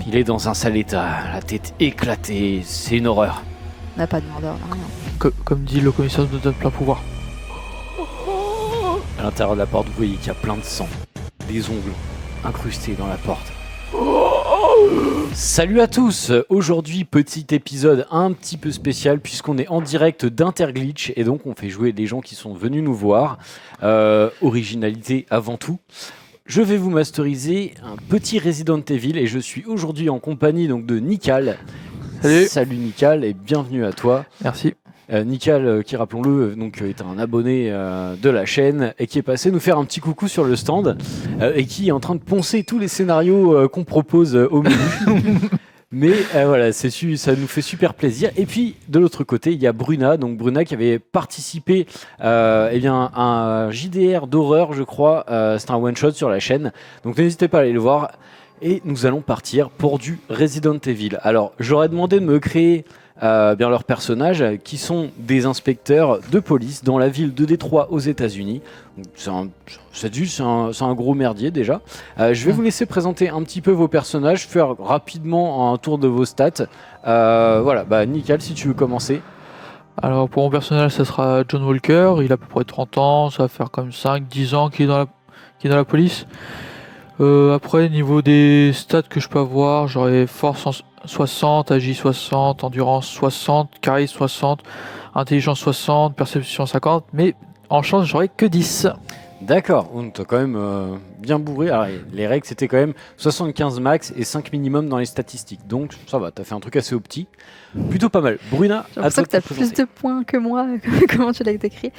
il est dans un sale état, la tête éclatée, c'est une horreur. On n'a pas de mordeur, on n'a rien. Comme dit le commissaire de notre plein pouvoir. À l'intérieur de la porte, vous voyez qu'il y a plein de sang, des ongles incrustés dans la porte. Salut à tous. Aujourd'hui, petit épisode un petit peu spécial puisqu'on est en direct d'Interglitch et donc on fait jouer les gens qui sont venus nous voir. Originalité avant tout. Je vais vous masteriser un petit Resident Evil et je suis aujourd'hui en compagnie donc de Nikal. Salut Nikal et bienvenue à toi. Merci. Nikal, qui rappelons-le, donc, est un abonné de la chaîne et qui est passé nous faire un petit coucou sur le stand et qui est en train de poncer tous les scénarios qu'on propose au menu. Mais voilà, ça nous fait super plaisir. Et puis de l'autre côté, il y a Bruna, donc Bruna qui avait participé à un JDR d'horreur, je crois. C'est un one shot sur la chaîne, donc n'hésitez pas à aller le voir. Et nous allons partir pour du Resident Evil. Alors, j'aurais demandé de me créer bien leurs personnages qui sont des inspecteurs de police dans la ville de Détroit aux États-Unis. C'est un gros merdier déjà. Je vais vous laisser présenter un petit peu vos personnages, faire rapidement un tour de vos stats. Voilà, Nikal, si tu veux commencer. Alors pour mon personnage, ça sera John Walker. Il a à peu près 30 ans, ça va faire comme 5-10 ans qu'il est dans la police. Après, niveau des stats que je peux avoir, j'aurai force 60, agi 60, endurance 60, charisme 60, intelligence 60, perception 50, mais en chance, j'aurai que 10. D'accord, on t'a quand même bien bourré. Alors, les règles, c'était quand même 75 max et 5 minimum dans les statistiques. Donc, ça va, t'as fait un truc assez opti. Plutôt pas mal. Bruna, j'ai l'impression que t'as plus de points que moi. Comment tu l'as décrit?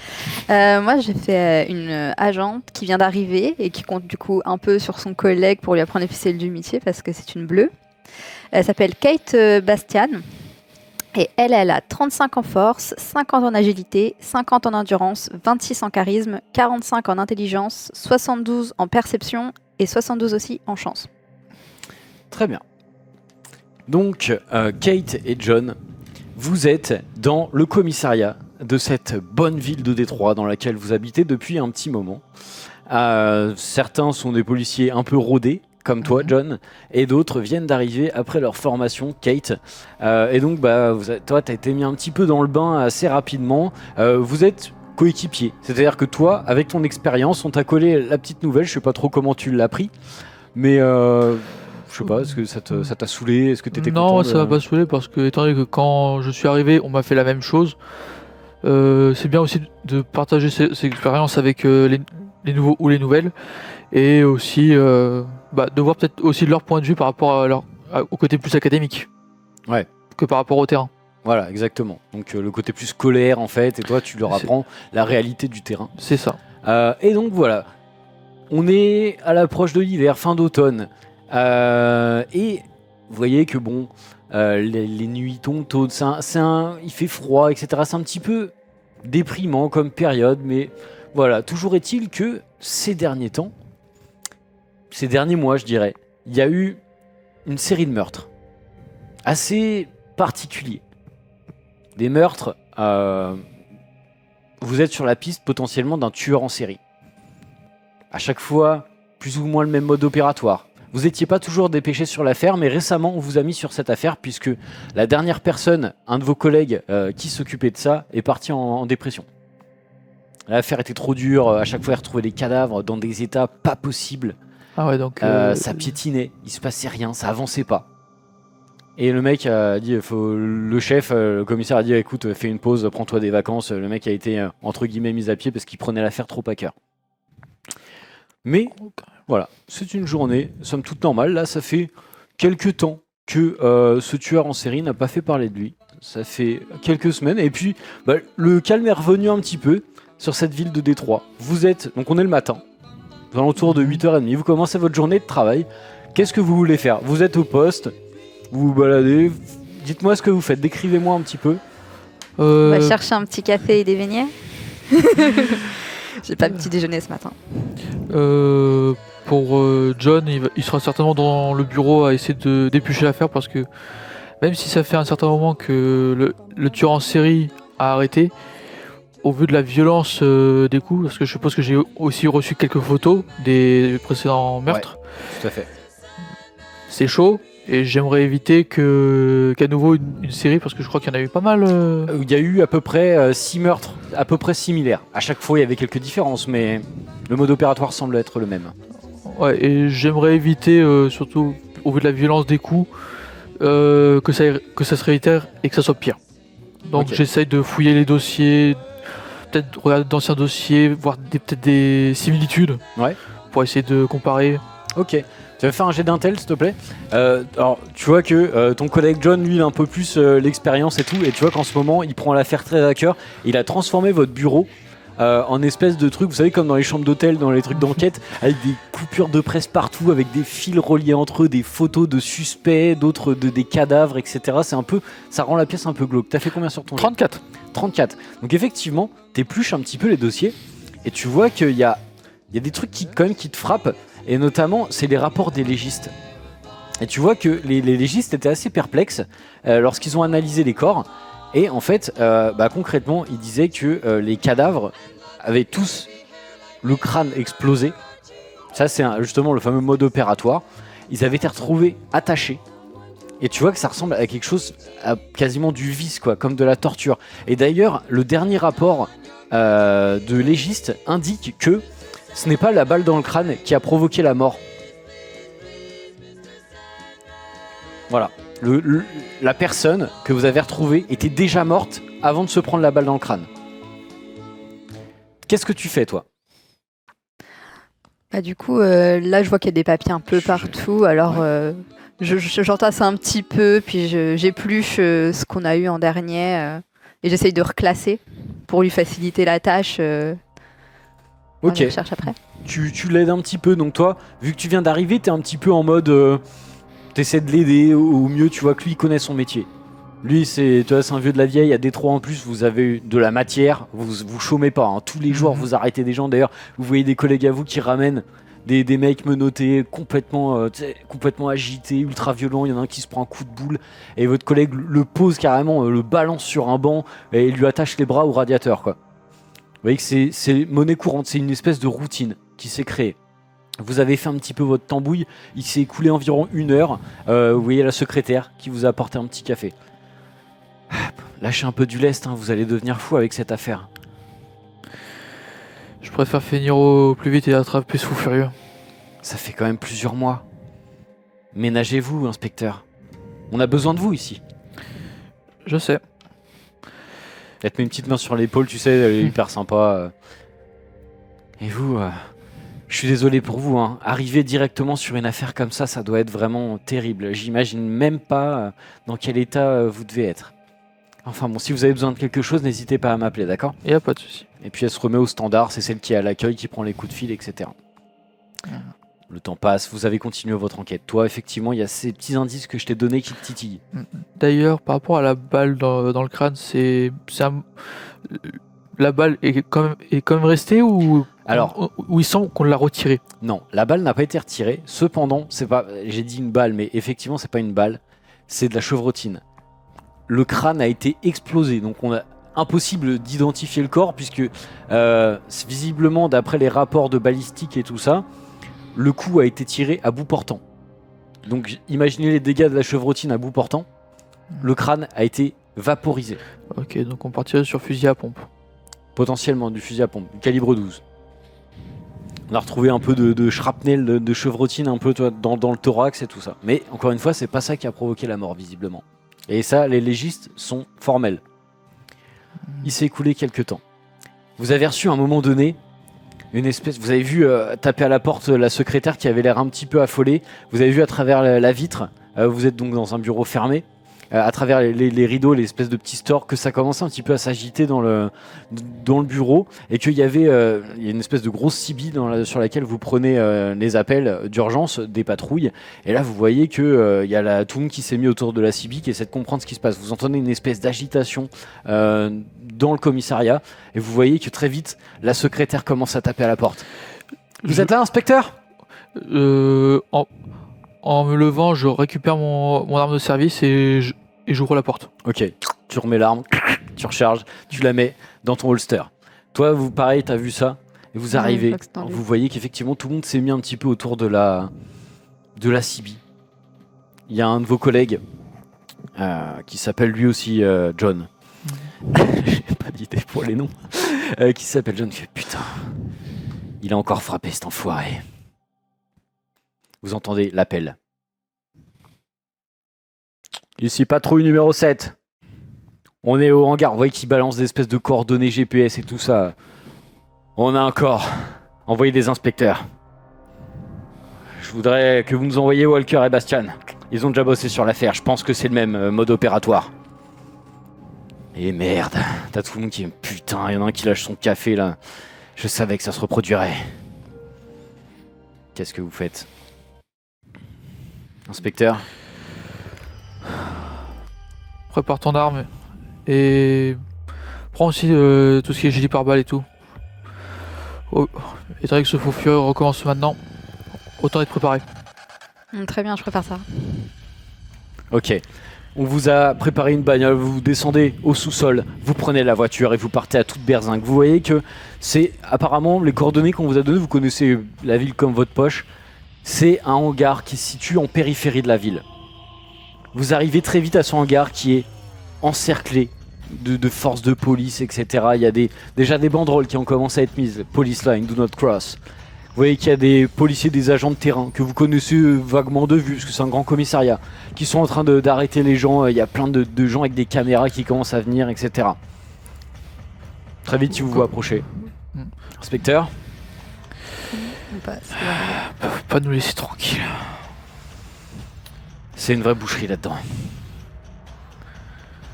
Moi, j'ai fait une agente qui vient d'arriver et qui compte du coup un peu sur son collègue pour lui apprendre les ficelles du métier parce que c'est une bleue. Elle s'appelle Kate Bastian. Et elle a 35 en force, 50 en agilité, 50 en endurance, 26 en charisme, 45 en intelligence, 72 en perception et 72 aussi en chance. Très bien. Donc, Kate et John, vous êtes dans le commissariat de cette bonne ville de Détroit dans laquelle vous habitez depuis un petit moment. Certains sont des policiers un peu rodés, comme toi, John, et d'autres viennent d'arriver après leur formation, Kate. Et donc, toi, tu as été mis un petit peu dans le bain assez rapidement. Vous êtes coéquipiers, c'est-à-dire que toi, avec ton expérience, on t'a collé la petite nouvelle. Je sais pas trop comment tu l'as pris, mais je sais pas, est-ce que ça t'a saoulé? Est-ce que t'étais content? Non, ça m'a pas saoulé parce que, étant donné que quand je suis arrivé, on m'a fait la même chose. C'est bien aussi de partager ces expériences avec les nouveaux ou les nouvelles, et aussi de voir peut-être aussi leur point de vue par rapport au côté plus académique, ouais, que par rapport au terrain. Voilà, exactement. Donc le côté plus scolaire en fait, et toi tu leur apprends la réalité du terrain. C'est ça. Et donc voilà, on est à l'approche de l'hiver, fin d'automne, et vous voyez que les nuits tombent tôt, il fait froid, etc. C'est un petit peu déprimant comme période, mais voilà, toujours est-il que ces derniers mois, je dirais, il y a eu une série de meurtres assez particuliers. Des meurtres, vous êtes sur la piste potentiellement d'un tueur en série. À chaque fois, plus ou moins le même mode opératoire. Vous n'étiez pas toujours dépêché sur l'affaire, mais récemment, on vous a mis sur cette affaire puisque la dernière personne, un de vos collègues qui s'occupait de ça, est parti en dépression. L'affaire était trop dure, à chaque fois, il retrouvait des cadavres dans des états pas possibles. Ah ouais, donc ça piétinait, il se passait rien, ça avançait pas. Et le mec a dit, le commissaire a dit, écoute, fais une pause, prends-toi des vacances. Le mec a été, entre guillemets, mis à pied parce qu'il prenait l'affaire trop à cœur. Mais, voilà, c'est une journée, somme toute normale. Là, ça fait quelques temps que ce tueur en série n'a pas fait parler de lui. Ça fait quelques semaines. Et puis, le calme est revenu un petit peu sur cette ville de Détroit. Donc on est le matin, aux alentours de 8h30. Vous commencez votre journée de travail. Qu'est-ce que vous voulez faire? Vous êtes au poste, vous vous baladez. Dites-moi ce que vous faites, décrivez-moi un petit peu. On va chercher un petit café et des beignets. J'ai pas de petit déjeuner ce matin. Pour John, il sera certainement dans le bureau à essayer de déplucher l'affaire parce que même si ça fait un certain moment que le tueur en série a arrêté, au vu de la violence des coups, parce que je suppose que j'ai aussi reçu quelques photos des précédents meurtres. Ouais, tout à fait. C'est chaud Et j'aimerais éviter qu'à nouveau une série, parce que je crois qu'il y en a eu pas mal. Il y a eu à peu près 6 meurtres, à peu près similaires. À chaque fois, il y avait quelques différences, mais le mode opératoire semble être le même. Ouais, et j'aimerais éviter, surtout au vu de la violence des coups, que ça se réitère et que ça soit pire. Donc Ok. j'essaye de fouiller les dossiers, peut-être regarder d'anciens dossiers, voir peut-être des similitudes. Ouais. Pour essayer de comparer. Ok. Tu vas faire un jet d'intel, s'il te plaît. Alors, tu vois que ton collègue John, lui, il a un peu plus l'expérience et tout. Et tu vois qu'en ce moment, il prend l'affaire très à cœur. Il a transformé votre bureau en espèce de truc, vous savez, comme dans les chambres d'hôtel, dans les trucs d'enquête, avec des coupures de presse partout, avec des fils reliés entre eux, des photos de suspects, d'autres des cadavres, etc. C'est un peu, ça rend la pièce un peu glauque. T'as fait combien sur ton jet ? 34. 34. Donc effectivement, t'épluches un petit peu les dossiers et tu vois qu'il y a des trucs quand même qui te frappent, et notamment c'est les rapports des légistes. Et tu vois que les légistes étaient assez perplexes lorsqu'ils ont analysé les corps, et en fait, concrètement, ils disaient que les cadavres avaient tous le crâne explosé. Ça, c'est justement le fameux mode opératoire. Ils avaient été retrouvés attachés. Et tu vois que ça ressemble à quelque chose, à quasiment du vice, quoi, comme de la torture. Et d'ailleurs, le dernier rapport de légiste indique que ce n'est pas la balle dans le crâne qui a provoqué la mort. Voilà. La personne que vous avez retrouvée était déjà morte avant de se prendre la balle dans le crâne. Qu'est-ce que tu fais, toi ? Bah, du coup, là, je vois qu'il y a des papiers un peu partout. Alors, j'entasse un petit peu, puis j'épluche ce qu'on a eu en dernier. Et j'essaye de reclasser pour lui faciliter la tâche. Ok. Je cherche après. Tu l'aides un petit peu. Donc toi, vu que tu viens d'arriver, t'es un petit peu en mode... t'essaies de l'aider au mieux. Tu vois que lui, il connaît son métier. Lui, c'est un vieux de la vieille. À Détroit, en plus, vous avez eu de la matière. Vous chômez pas. Hein. Tous les jours, vous arrêtez des gens. D'ailleurs, vous voyez des collègues à vous qui ramènent des mecs menottés, complètement agités, ultra violents. Il y en a un qui se prend un coup de boule. Et votre collègue le pose carrément, le balance sur un banc et lui attache les bras au radiateur, quoi. Vous voyez que c'est monnaie courante. C'est une espèce de routine qui s'est créée. Vous avez fait un petit peu votre tambouille. Il s'est écoulé environ 1 heure. Vous voyez la secrétaire qui vous a apporté un petit café. Lâchez un peu du lest, hein, vous allez devenir fou avec cette affaire. Je préfère finir au plus vite et attraper ce fou furieux. Ça fait quand même plusieurs mois. Ménagez-vous, inspecteur. On a besoin de vous ici. Je sais. Elle te met une petite main sur l'épaule, tu sais, elle est hyper sympa. Et vous, je suis désolé pour vous, hein. Arriver directement sur une affaire comme ça doit être vraiment terrible. J'imagine même pas dans quel état vous devez être. Enfin bon, si vous avez besoin de quelque chose, n'hésitez pas à m'appeler, d'accord ? Y a pas de souci. Et puis elle se remet au standard, c'est celle qui est à l'accueil, qui prend les coups de fil, etc. Le temps passe, vous avez continué votre enquête. Toi, effectivement, il y a ces petits indices que je t'ai donnés qui te titillent. D'ailleurs, par rapport à la balle dans le crâne, la balle est quand même restée ou Alors, il semble qu'on l'a retirée. non, la balle n'a pas été retirée. Cependant, c'est pas, j'ai dit une balle, mais effectivement, c'est pas une balle, c'est de la chevrotine. Le crâne a été explosé, donc impossible d'identifier le corps puisque visiblement, d'après les rapports de balistique et tout ça, le coup a été tiré à bout portant. Donc, imaginez les dégâts de la chevrotine à bout portant. Le crâne a été vaporisé. Ok, donc on partirait sur fusil à pompe. Potentiellement du fusil à pompe, du calibre 12. On a retrouvé un peu de shrapnel, de chevrotine un peu dans le thorax et tout ça. Mais encore une fois, c'est pas ça qui a provoqué la mort, visiblement. Et ça, les légistes sont formels. Il s'est écoulé quelques temps. Vous avez reçu à un moment donné une espèce... Vous avez vu taper à la porte la secrétaire qui avait l'air un petit peu affolée. Vous avez vu à travers la vitre, vous êtes donc dans un bureau fermé, à travers les rideaux, l'espèce de petit store, que ça commençait un petit peu à s'agiter dans le bureau, et qu'il y avait il y a une espèce de grosse CB sur laquelle vous prenez les appels d'urgence des patrouilles, et là vous voyez que il y a tout le monde qui s'est mis autour de la CB qui essaie de comprendre ce qui se passe. Vous entendez une espèce d'agitation dans le commissariat, et vous voyez que très vite la secrétaire commence à taper à la porte. Vous êtes là, inspecteur ? En me levant, je récupère mon arme de service et j'ouvre la porte. Ok, tu remets l'arme, tu recharges, tu la mets dans ton holster. Toi, vous, pareil, t'as vu ça, et vous arrivez, vous voyez qu'effectivement tout le monde s'est mis un petit peu autour de la CB. il y a un de vos collègues qui s'appelle lui aussi John. J'ai pas d'idée pour les noms. Qui s'appelle John. Qui fait putain, il a encore frappé cet enfoiré. Vous entendez l'appel. Ici patrouille numéro 7. On est au hangar. Vous voyez qu'il balance des espèces de coordonnées GPS et tout ça. On a un corps. Envoyez des inspecteurs. Je voudrais que vous nous envoyiez Walker et Bastian. Ils ont déjà bossé sur l'affaire. Je pense que c'est le même mode opératoire. Et merde. T'as tout le monde qui... Putain, il y en a un qui lâche son café là. Je savais que ça se reproduirait. Qu'est-ce que vous faites? Inspecteur? Prépare ton arme et prends aussi tout ce qui est gilet pare-balles et tout. Oh, étant donné que ce faux furieux recommence maintenant, autant être préparé. Très bien, je prépare ça. Ok. On vous a préparé une bagnole, vous descendez au sous-sol, vous prenez la voiture et vous partez à toute berzingue. Vous voyez que c'est apparemment les coordonnées qu'on vous a données, vous connaissez la ville comme votre poche. C'est un hangar qui se situe en périphérie de la ville. Vous arrivez très vite à ce hangar qui est encerclé de forces de police, etc. Il y a déjà des banderoles qui ont commencé à être mises. Police line, do not cross. Vous voyez qu'il y a des policiers, des agents de terrain que vous connaissez vaguement de vue, parce que c'est un grand commissariat, qui sont en train d'arrêter les gens. Il y a plein de gens avec des caméras qui commencent à venir, etc. Très vite, si vous vous approchez. Inspecteur? On passe. Pas nous laisser tranquille. C'est une vraie boucherie là-dedans.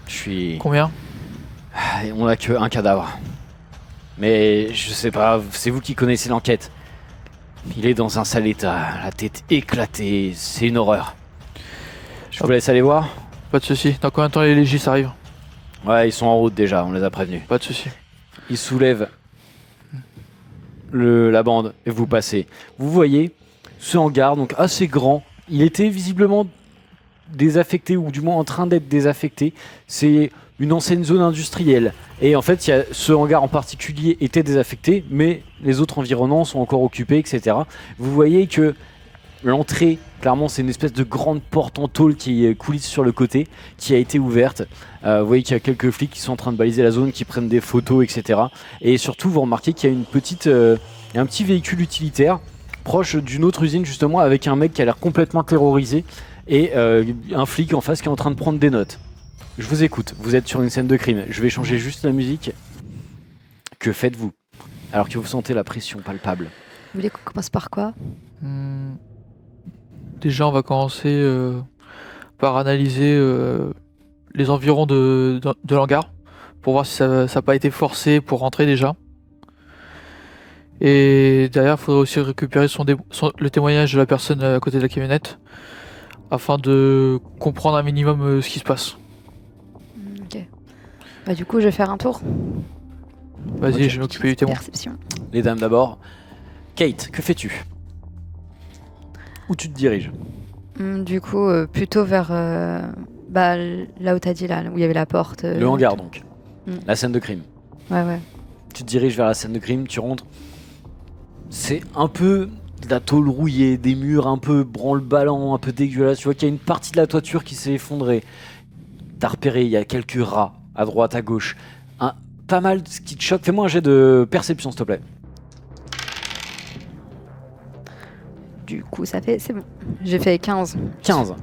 Je suis... Combien? On a qu'un cadavre. Mais je sais pas, c'est vous qui connaissez l'enquête. Il est dans un sale état, la tête éclatée, c'est une horreur. Je vous laisse aller voir? Pas de soucis. Dans combien de temps les légistes arrivent? Ouais, ils sont en route déjà, on les a prévenus. Pas de soucis. Ils soulèvent la bande et vous passez. Vous voyez ce hangar, donc assez grand. Il était visiblement désaffecté, ou du moins en train d'être désaffecté. C'est une ancienne zone industrielle. Et en fait, ce hangar en particulier était désaffecté, mais les autres environnants sont encore occupés, etc. Vous voyez que l'entrée, clairement, c'est une espèce de grande porte en tôle qui coulisse sur le côté, qui a été ouverte. Vous voyez qu'il y a quelques flics qui sont en train de baliser la zone, qui prennent des photos, etc. Et surtout, vous remarquez qu'il y a un petit véhicule utilitaire proche d'une autre usine, justement, avec un mec qui a l'air complètement terrorisé et un flic en face qui est en train de prendre des notes. Je vous écoute, vous êtes sur une scène de crime. Je vais changer juste la musique. Que faites-vous alors que vous sentez la pression palpable? Vous voulez qu'on commence par quoi? Déjà, on va commencer par analyser les environs de l'hangar pour voir si ça n'a pas été forcé pour rentrer déjà. Et derrière, il faudrait aussi récupérer le témoignage de la personne à côté de la camionnette afin de comprendre un minimum ce qui se passe. Ok. Bah du coup, je vais faire un tour. Vas-y, Ok. je vais m'occuper du témoin. Perception. Les dames d'abord. Kate, que fais-tu? Où tu te diriges? Du coup, plutôt vers là où t'as dit, là où il y avait la porte. Le hangar donc. Mm. La scène de crime. Ouais. Tu te diriges vers la scène de crime, tu rentres. C'est un peu de la tôle rouillée, des murs un peu branle-ballant, un peu dégueulasse. Tu vois qu'il y a une partie de la toiture qui s'est effondrée. T'as repéré, il y a quelques rats à droite, à gauche. Pas mal de ce qui te choque. Fais-moi un jet de perception, s'il te plaît. Du coup, ça fait... C'est bon. J'ai fait 15. 15.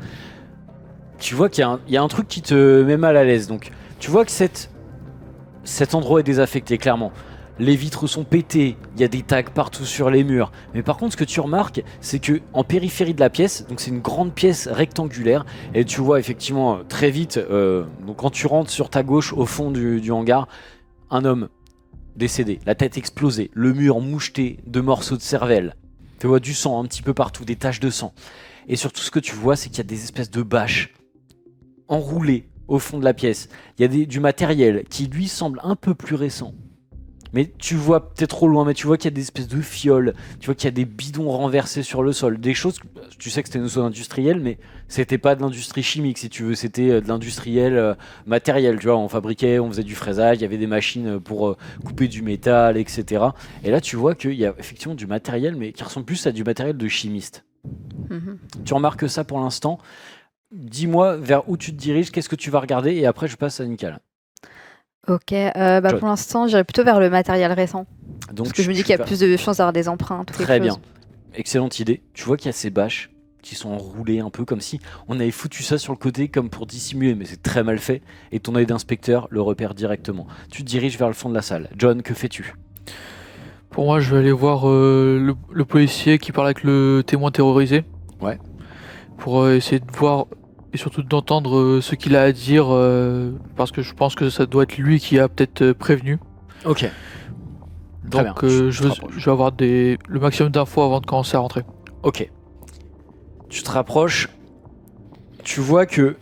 Tu vois qu'il y a un truc qui te met mal à l'aise. Donc, tu vois que cet endroit est désaffecté, clairement. Les vitres sont pétées, il y a des tags partout sur les murs. Mais par contre, ce que tu remarques, c'est que en périphérie de la pièce, donc c'est une grande pièce rectangulaire, et tu vois effectivement très vite, donc quand tu rentres sur ta gauche, au fond du hangar, un homme décédé, la tête explosée, le mur moucheté de morceaux de cervelle. Tu vois du sang un petit peu partout, des taches de sang. Et surtout, ce que tu vois, c'est qu'il y a des espèces de bâches enroulées au fond de la pièce. Il y a du matériel qui lui semble un peu plus récent. Mais tu vois peut-être trop loin, mais tu vois qu'il y a des espèces de fioles, tu vois qu'il y a des bidons renversés sur le sol, des choses, tu sais que c'était une zone industrielle, mais c'était pas de l'industrie chimique si tu veux, c'était de l'industriel matériel, tu vois, on faisait du fraisage, il y avait des machines pour couper du métal, etc. Et là tu vois qu'il y a effectivement du matériel, mais qui ressemble plus à du matériel de chimiste. Mhm. Tu remarques ça pour l'instant. dis-moi vers où tu te diriges, qu'est-ce que tu vas regarder, et après je passe à Nickel. Ok, John. pour l'instant, j'irai plutôt vers le matériel récent. Donc, Parce que je me dis qu'il y a plus de chances d'avoir des empreintes. ou quelque Très chose. bien. Excellente idée. Tu vois qu'il y a ces bâches qui sont enroulées un peu comme si on avait foutu ça sur le côté comme pour dissimuler, mais c'est très mal fait. Et ton œil d'inspecteur le repère directement. Tu te diriges vers le fond de la salle. John, que fais-tu? Pour moi, je vais aller voir le policier qui parle avec le témoin terrorisé. Ouais. Pour essayer de voir et surtout d'entendre ce qu'il a à dire, parce que je pense que ça doit être lui qui a peut-être prévenu. Ok. Très Donc bien. je vais avoir le maximum d'infos avant de commencer à rentrer. Ok. Tu te rapproches. Tu vois que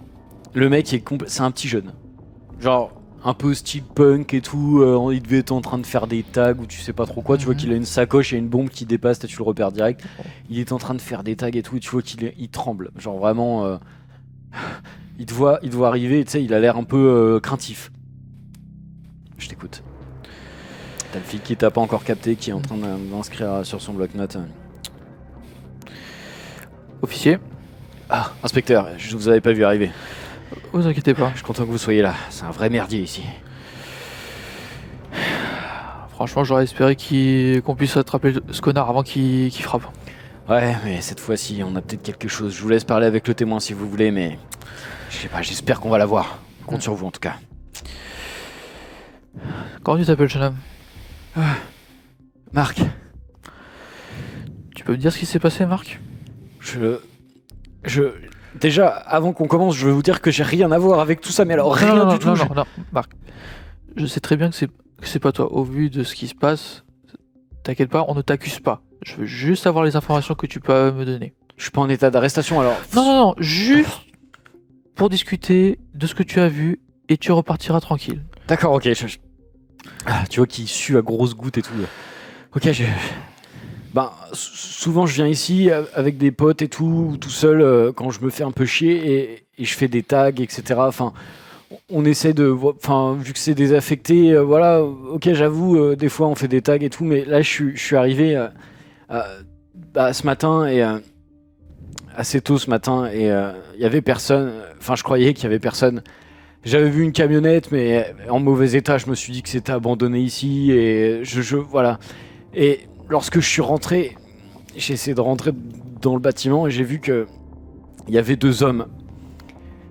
le mec c'est un petit jeune. Genre un peu style punk et tout. Il devait être en train de faire des tags ou tu sais pas trop quoi. Tu vois qu'il a une sacoche et une bombe qui dépasse. Tu le repères direct. Il est en train de faire des tags et tout. Et tu vois qu'il tremble. Genre vraiment. Il te voit arriver. Tu sais, il a l'air un peu craintif. Je t'écoute. T'as le flic qui t'a pas encore capté, qui est en train d'inscrire sur son bloc-notes. Officier, Ah, inspecteur, je vous avais pas vu arriver. vous inquiétez pas. Je suis content que vous soyez là. C'est un vrai merdier ici. Franchement, j'aurais espéré qu'on puisse attraper ce connard avant qu'il frappe. Ouais, mais cette fois-ci, on a peut-être quelque chose. Je vous laisse parler avec le témoin si vous voulez, mais je sais pas, j'espère qu'on va l'avoir. Compte sur vous en tout cas. Comment tu t'appelles, jeune homme? Marc, Tu peux me dire ce qui s'est passé, Marc? Déjà, avant qu'on commence, je veux vous dire que j'ai rien à voir avec tout ça, mais alors rien du tout. Non, Marc. Je sais très bien que c'est pas toi. Au vu de ce qui se passe, t'inquiète pas, on ne t'accuse pas. Je veux juste avoir les informations que tu peux me donner. Je suis pas en état d'arrestation alors. Non, juste pour discuter de ce que tu as vu et tu repartiras tranquille. D'accord, ok. Ah, tu vois qu'il sue à grosses gouttes et tout. Ok, souvent je viens ici avec des potes et tout seul quand je me fais un peu chier et je fais des tags, etc. Enfin, on essaie de. Enfin, vu que c'est désaffecté, voilà, ok, j'avoue, des fois on fait des tags et tout, mais là je suis arrivé ce matin et assez tôt ce matin et il y avait personne. Enfin, je croyais qu'il y avait personne. J'avais vu une camionnette, mais en mauvais état. Je me suis dit que c'était abandonné ici et voilà. Et lorsque je suis rentré, j'ai essayé de rentrer dans le bâtiment et j'ai vu que il y avait deux hommes.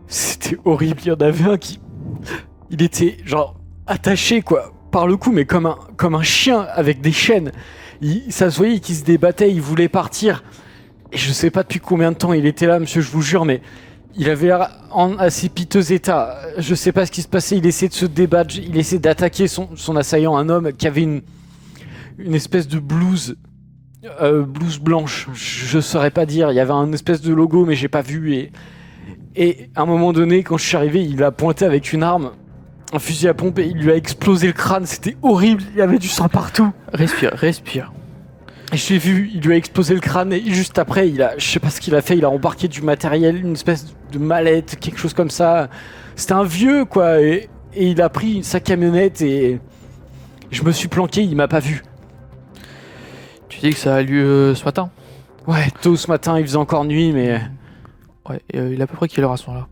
C'était horrible. Il y en avait un il était genre attaché quoi par le cou, mais comme un chien avec des chaînes. Ça se voyait qu'il se débattait, il voulait partir. Et je sais pas depuis combien de temps il était là, monsieur, je vous jure, mais il avait l'air en assez piteux état. Je sais pas ce qui se passait, il essayait de se débattre, il essayait d'attaquer son assaillant, un homme qui avait une espèce de blouse blanche. Je saurais pas dire, il y avait un espèce de logo, mais j'ai pas vu. Et à un moment donné, quand je suis arrivé, il a pointé avec une arme, un fusil à pompe, et il lui a explosé le crâne. C'était horrible, il y avait du sang partout. Respire. Et j'ai vu, il lui a explosé le crâne et juste après, je sais pas ce qu'il a fait, il a embarqué du matériel, une espèce de mallette, quelque chose comme ça. C'était un vieux quoi, et il a pris sa camionnette et je me suis planqué, il m'a pas vu. Tu dis que ça a lieu ce matin? Ouais, tôt ce matin, il faisait encore nuit, mais Ouais, et il est à peu près quelle heure à ce moment-là?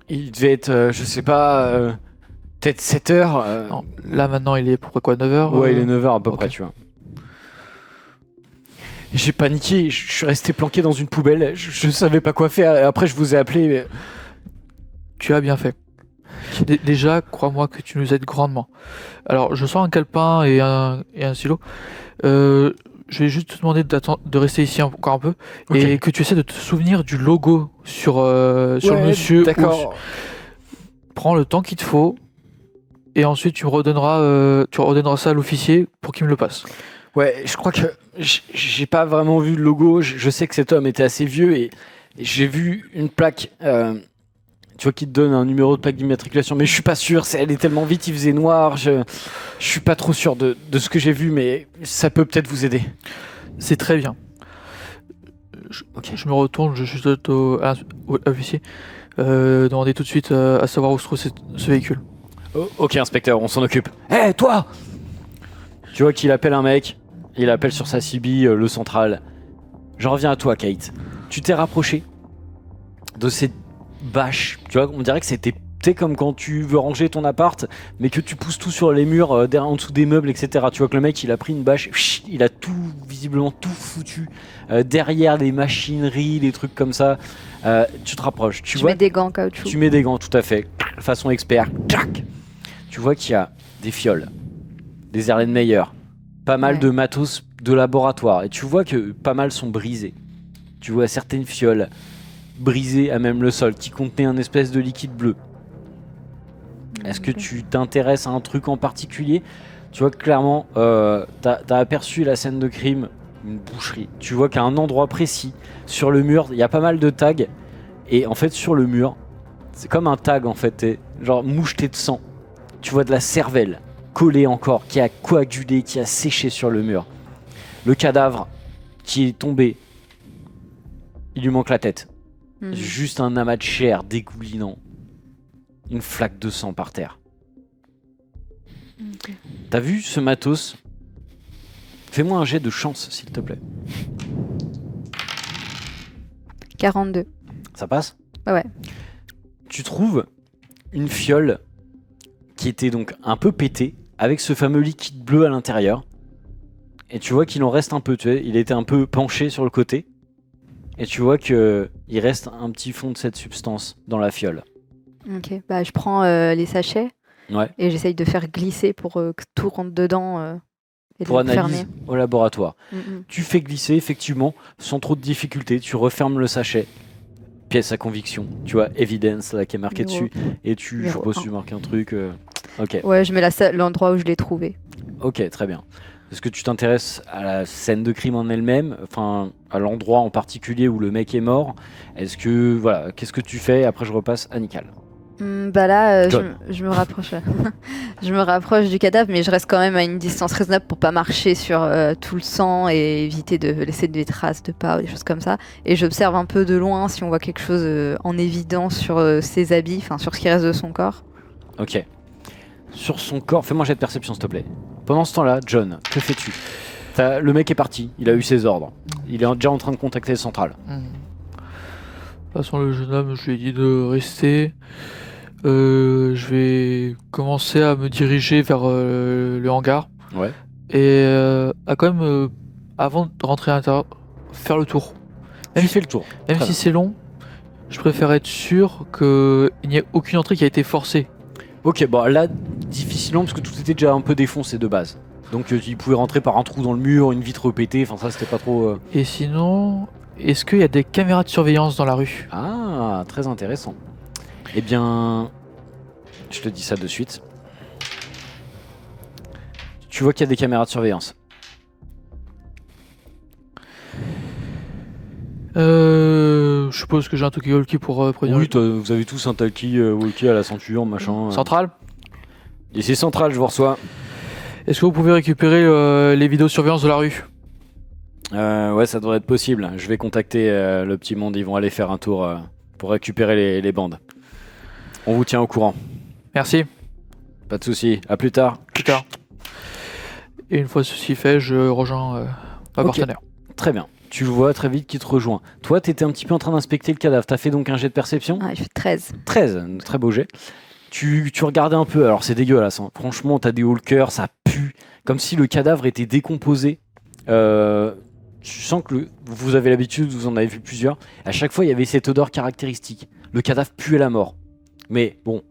il devait être, je sais pas, peut-être 7h. Non, là maintenant il est à peu près quoi, 9h? Ouais, il est 9h à peu ok. près, tu vois. J'ai paniqué, je suis resté planqué dans une poubelle, je savais pas quoi faire, et après je vous ai appelé. Mais... Tu as bien fait. Déjà, crois-moi que tu nous aides grandement. Alors, je sens un calepin et un stylo. Je vais juste te demander de rester ici encore un peu Okay. et que tu essaies de te souvenir du logo sur le monsieur. D'accord. Prends le temps qu'il te faut et ensuite tu redonneras ça à l'officier pour qu'il me le passe. Ouais, je crois que j'ai pas vraiment vu le logo. Je sais que cet homme était assez vieux et j'ai vu une plaque, tu vois, qui te donne un numéro de plaque d'immatriculation, mais je suis pas sûr. Elle est tellement vite, il faisait noir. Je suis pas trop sûr de ce que j'ai vu, mais ça peut peut-être vous aider. C'est très bien. Je me retourne, je chuchote à l'officier. Demandez tout de suite à savoir où se trouve ce véhicule. Oh, ok, inspecteur, on s'en occupe. Hé, toi! Tu vois qu'il appelle un mec. Il appelle sur sa CB le central. J'en reviens à toi, Kate. Tu t'es rapproché de ces bâche. Tu vois, on dirait que c'était comme quand tu veux ranger ton appart, mais que tu pousses tout sur les murs, derrière, en dessous des meubles, etc. Tu vois que le mec, il a pris une bâche, il a tout, visiblement tout foutu derrière les machineries, les trucs comme ça. Tu te rapproches. Tu vois, mets des gants en caoutchouc. tu mets des gants, tout à fait, façon expert. Tchac. Tu vois qu'il y a des fioles, des Erlenmeyer, pas mal Ouais. de matos de laboratoire, et tu vois que pas mal sont brisés. Tu vois certaines fioles brisées à même le sol, qui contenaient un espèce de liquide bleu. Est-ce que tu t'intéresses à un truc en particulier? Tu vois que clairement, t'as aperçu la scène de crime, une boucherie. Tu vois qu'à un endroit précis, sur le mur, il y a pas mal de tags. Et en fait, sur le mur, c'est comme un tag en fait, genre moucheté de sang. Tu vois de la cervelle collée encore, qui a coagulé, qui a séché sur le mur. Le cadavre qui est tombé, il lui manque la tête. Juste un amas de chair dégoulinant. Une flaque de sang par terre. Ok. T'as vu ce matos? Fais-moi un jet de chance, s'il te plaît. 42. Ça passe? Ouais. Tu trouves une fiole qui était donc un peu pétée, avec ce fameux liquide bleu à l'intérieur. Et tu vois qu'il en reste un peu, tu vois, il était un peu penché sur le côté. Et tu vois qu'il reste un petit fond de cette substance dans la fiole. Ok. Bah, je prends les sachets Ouais. et j'essaye de faire glisser pour que tout rentre dedans et de Pour le analyse fermer. au laboratoire. Mhm. Tu fais glisser, effectivement, sans trop de difficulté. Tu refermes le sachet. Pièce à conviction. Tu vois, evidence, là, qui est marqué Numéro- dessus. Et je numéro suppose, un. tu marques un truc. Ok. Ouais, je mets l'endroit où je l'ai trouvé. Ok, très bien. Est-ce que tu t'intéresses à la scène de crime en elle-même, enfin à l'endroit en particulier où le mec est mort? Est-ce que voilà, qu'est-ce que tu fais? Après, je repasse à Nical. Bah là, John. je me rapproche. Je me rapproche du cadavre, mais je reste quand même à une distance raisonnable pour pas marcher sur tout le sang et éviter de laisser des traces de pas ou des choses comme ça. Et j'observe un peu de loin si on voit quelque chose en évidence sur ses habits, enfin sur ce qui reste de son corps. Ok. Sur son corps, fais-moi un jet de perception, s'il te plaît. Pendant ce temps-là, John, que fais-tu? Le mec est parti, il a eu ses ordres. Il est déjà en train de contacter le central. De toute façon, le jeune homme, je lui ai dit de rester. Je vais commencer à me diriger vers le hangar. Ouais. Et à quand même, avant de rentrer à l'intérieur, faire le tour. Tu fais le tour. Même Très si bien. c'est long, je préfère être sûr qu'il n'y ait aucune entrée qui a été forcée. Ok, bon là, difficilement, parce que tout était déjà un peu défoncé de base. Donc il pouvait rentrer par un trou dans le mur, une vitre pétée, enfin ça c'était pas trop... Et sinon, est-ce qu'il y a des caméras de surveillance dans la rue? Ah, très intéressant. Eh bien, je te dis ça de suite. Tu vois qu'il y a des caméras de surveillance. Je suppose que j'ai un talkie-walkie pour prévenir Oui, vous avez tous un talkie-walkie à la ceinture, machin. Centrale. Ici central, je vous reçois. Est-ce que vous pouvez récupérer les vidéosurveillance de la rue? Ouais, ça devrait être possible. Je vais contacter le petit monde, ils vont aller faire un tour pour récupérer les bandes. On vous tient au courant. Merci, Pas de soucis, à plus tard. plus tard. Et une fois ceci fait, je rejoins ma Ok. partenaire. Très bien. Tu le vois très vite qui te rejoint. Toi, t'étais un petit peu en train d'inspecter le cadavre. T'as fait donc un jet de perception? Ah, il fait 13. 13, un très beau jet. Tu regardais un peu, alors c'est dégueulasse. Hein. Franchement, t'as des walkers, ça pue. Comme si le cadavre était décomposé. Tu sens que vous avez l'habitude, vous en avez vu plusieurs. À chaque fois, il y avait cette odeur caractéristique. Le cadavre puait la mort. Mais bon,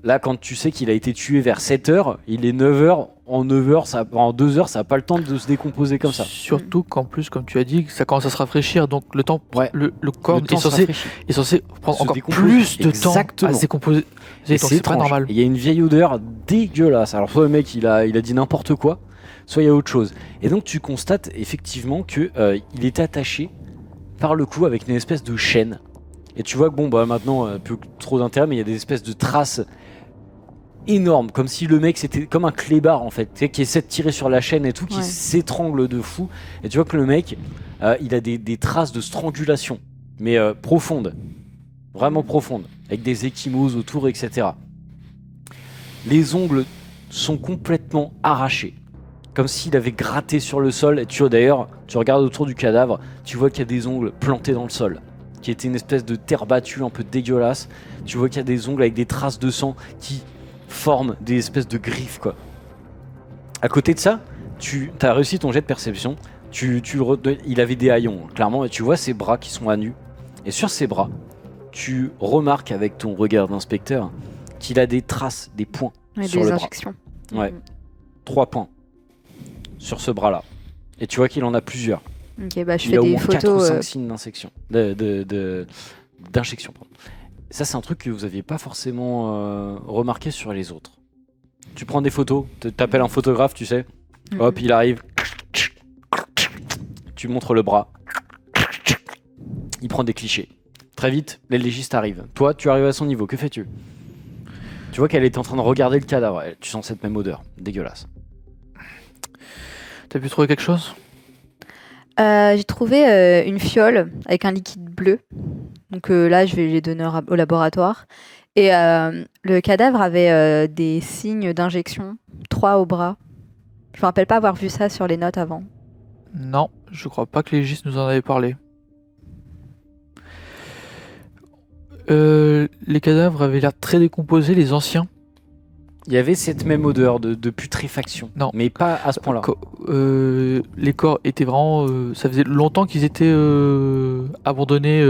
là, quand tu sais qu'il a été tué vers 7h, il est 9h. En 9h, en 2h, ça n'a pas le temps de se décomposer comme ça. Surtout qu'en plus, comme tu as dit, ça commence à se rafraîchir, donc le temps, Ouais. le corps Le temps est se censé, rafraîchit. prendre Se encore décompose. plus de temps Exactement. à se décomposer. Et Donc c'est pas étrange. normal. Et il y a une vieille odeur dégueulasse. Alors soit le mec il a dit n'importe quoi, soit il y a autre chose. Et donc tu constates effectivement que il est attaché par le cou avec une espèce de chaîne. Et tu vois que bon bah maintenant plus trop d'intérêt, mais il y a des espèces de traces énormes, comme si le mec c'était comme un clébard en fait, tu sais, qui essaie de tirer sur la chaîne et tout, qui Ouais. s'étrangle de fou. Et tu vois que le mec il a des traces de strangulation, mais profondes, vraiment profondes, avec des ecchymoses autour, etc. Les ongles sont complètement arrachés, comme s'il avait gratté sur le sol. Et tu vois d'ailleurs, tu regardes autour du cadavre, tu vois qu'il y a des ongles plantés dans le sol. qui était une espèce de terre battue un peu dégueulasse. Tu vois qu'il y a des ongles avec des traces de sang qui forment des espèces de griffes, quoi. À côté de ça, tu as réussi ton jet de perception. Il avait des haillons, clairement, et tu vois ses bras qui sont à nu. Et sur ses bras, tu remarques avec ton regard d'inspecteur qu'il a des traces, des points sur des le bras. injections. Ouais. 3 points sur ce bras-là. Et tu vois qu'il en a plusieurs. Ok, bah je Il fais a au des moins 4 ou photos. 5 signes d'insection. D'injection. Pardon. Ça, c'est un truc que vous n'aviez pas forcément remarqué sur les autres. Tu prends des photos, t'appelles un photographe, tu sais. Hop, il arrive. Tu montres le bras. Il prend des clichés. Très vite, les légistes arrivent. Toi, tu arrives à son niveau. Que fais-tu? Tu vois qu'elle est en train de regarder le cadavre. Tu sens cette même odeur. Dégueulasse. T'as pu trouver quelque chose? J'ai trouvé une fiole avec un liquide bleu. Donc là, je vais les donner au laboratoire. Et le cadavre avait des signes d'injection, 3 au bras. Je me rappelle pas avoir vu ça sur les notes avant. Non, je crois pas que les légistes nous en avaient parlé. Les cadavres avaient l'air très décomposés, les anciens. Il y avait cette même odeur de putréfaction. Non. Mais pas à ce point-là. Les corps étaient vraiment... ça faisait longtemps qu'ils étaient abandonnés